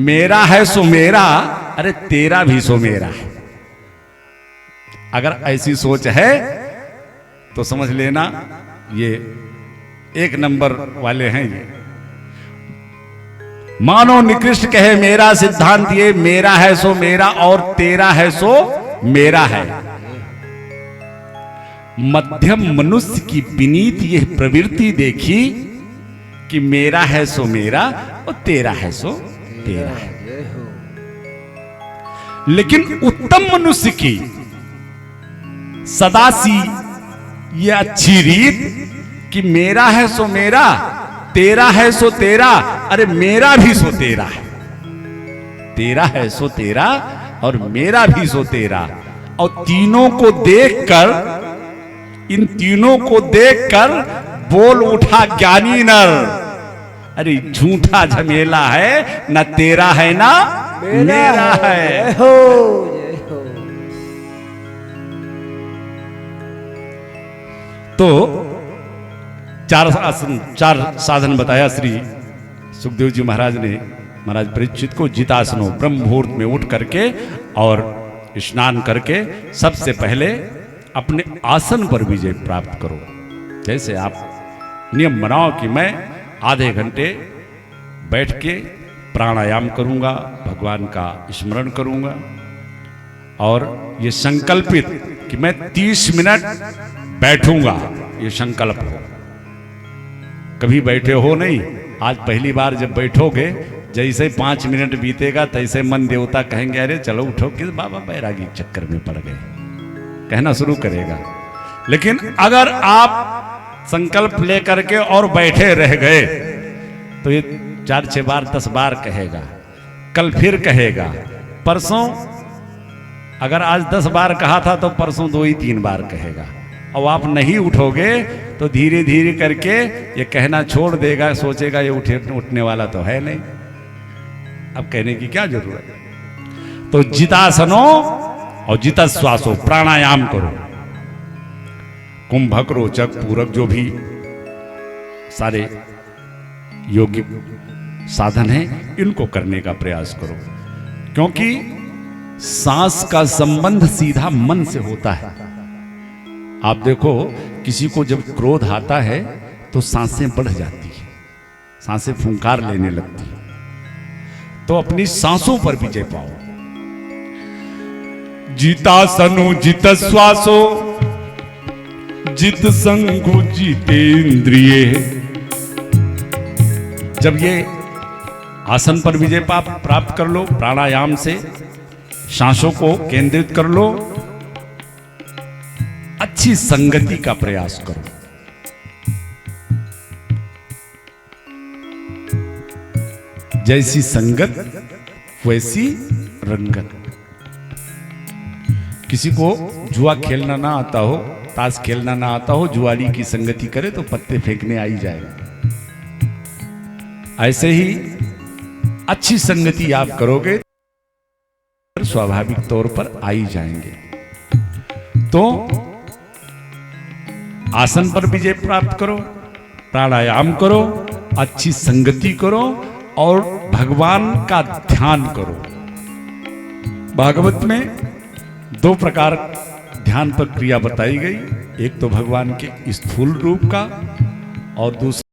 मेरा है सो मेरा, अरे तेरा भी सो मेरा है। अगर ऐसी सोच है तो समझ लेना ये 1 नंबर वाले हैं। ये मानो निकृष्ट कहे मेरा सिद्धांत ये, मेरा है सो मेरा और तेरा है सो मेरा है। मध्यम मनुष्य की विनीत यह प्रवृत्ति देखी कि मेरा है सो मेरा और तेरा है सो तेरा है। लेकिन उत्तम मनुष्य की सदासी ये अच्छी रीत कि मेरा है सो मेरा, तेरा है सो तेरा, अरे मेरा भी सो तेरा है। तेरा है सो तेरा और मेरा भी सो तेरा। और तीनों को देखकर, इन तीनों को देखकर बोल उठा ज्ञानी नर, अरे झूठा झमेला है, न तेरा है ना मेरा है। तो 4 साधन बताया श्री सुखदेव जी महाराज ने महाराज परीक्षित को। जितासनो, ब्रह्म मुहूर्त में उठ करके और स्नान करके सबसे पहले अपने आसन पर विजय प्राप्त करो। जैसे आप नियम बनाओ कि मैं आधे घंटे बैठ के प्राणायाम करूंगा, भगवान का स्मरण करूंगा, और ये संकल्पित कि मैं 30 मिनट बैठूंगा, ये संकल्प हो। कभी बैठे हो नहीं, आज पहली बार जब बैठोगे, जैसे 5 मिनट बीतेगा तैसे मन देवता कहेंगे अरे चलो उठो, किस बाबा बैरागी चक्कर में पड़ गए, कहना शुरू करेगा। लेकिन अगर आप संकल्प लेकर के और बैठे रह गए तो ये 4-6 बार 10 बार कहेगा, कल फिर कहेगा, परसों अगर आज 10 बार कहा था तो परसों 2 ही 3 बार कहेगा। और आप नहीं उठोगे तो धीरे धीरे करके ये कहना छोड़ देगा, सोचेगा ये उठने वाला तो है नहीं, अब कहने की क्या जरूरत है। तो जितासनो और जितश्वासो, प्राणायाम करो, कुंभक रोचक पूरक जो भी सारे योगिक साधन हैं इनको करने का प्रयास करो, क्योंकि सांस का संबंध सीधा मन से होता है। आप देखो किसी को जब क्रोध आता है तो सांसें बढ़ जाती है, सांसें फुंकार लेने लगती है। तो अपनी सांसों पर विजय पाओ। जितासनो जितश्वासो जित संगु जितेंद्रिय। जब ये आसन पर विजय प्राप्त कर लो, प्राणायाम से सांसों को केंद्रित कर लो, अच्छी संगति का प्रयास करो। जैसी संगत वैसी रंगत। किसी को जुआ खेलना ना आता हो, ताश खेलना ना आता हो, जुआरी की संगति करे तो पत्ते फेंकने आ ही जाएगा। ऐसे ही अच्छी संगति आप करोगे स्वाभाविक तौर पर आ ही जाएंगे। तो आसन पर विजय प्राप्त करो, प्राणायाम करो, अच्छी संगति करो और भगवान का ध्यान करो। भागवत में 2 प्रकार ध्यान प्रक्रिया बताई गई, एक तो भगवान के स्थूल रूप का और दूसरा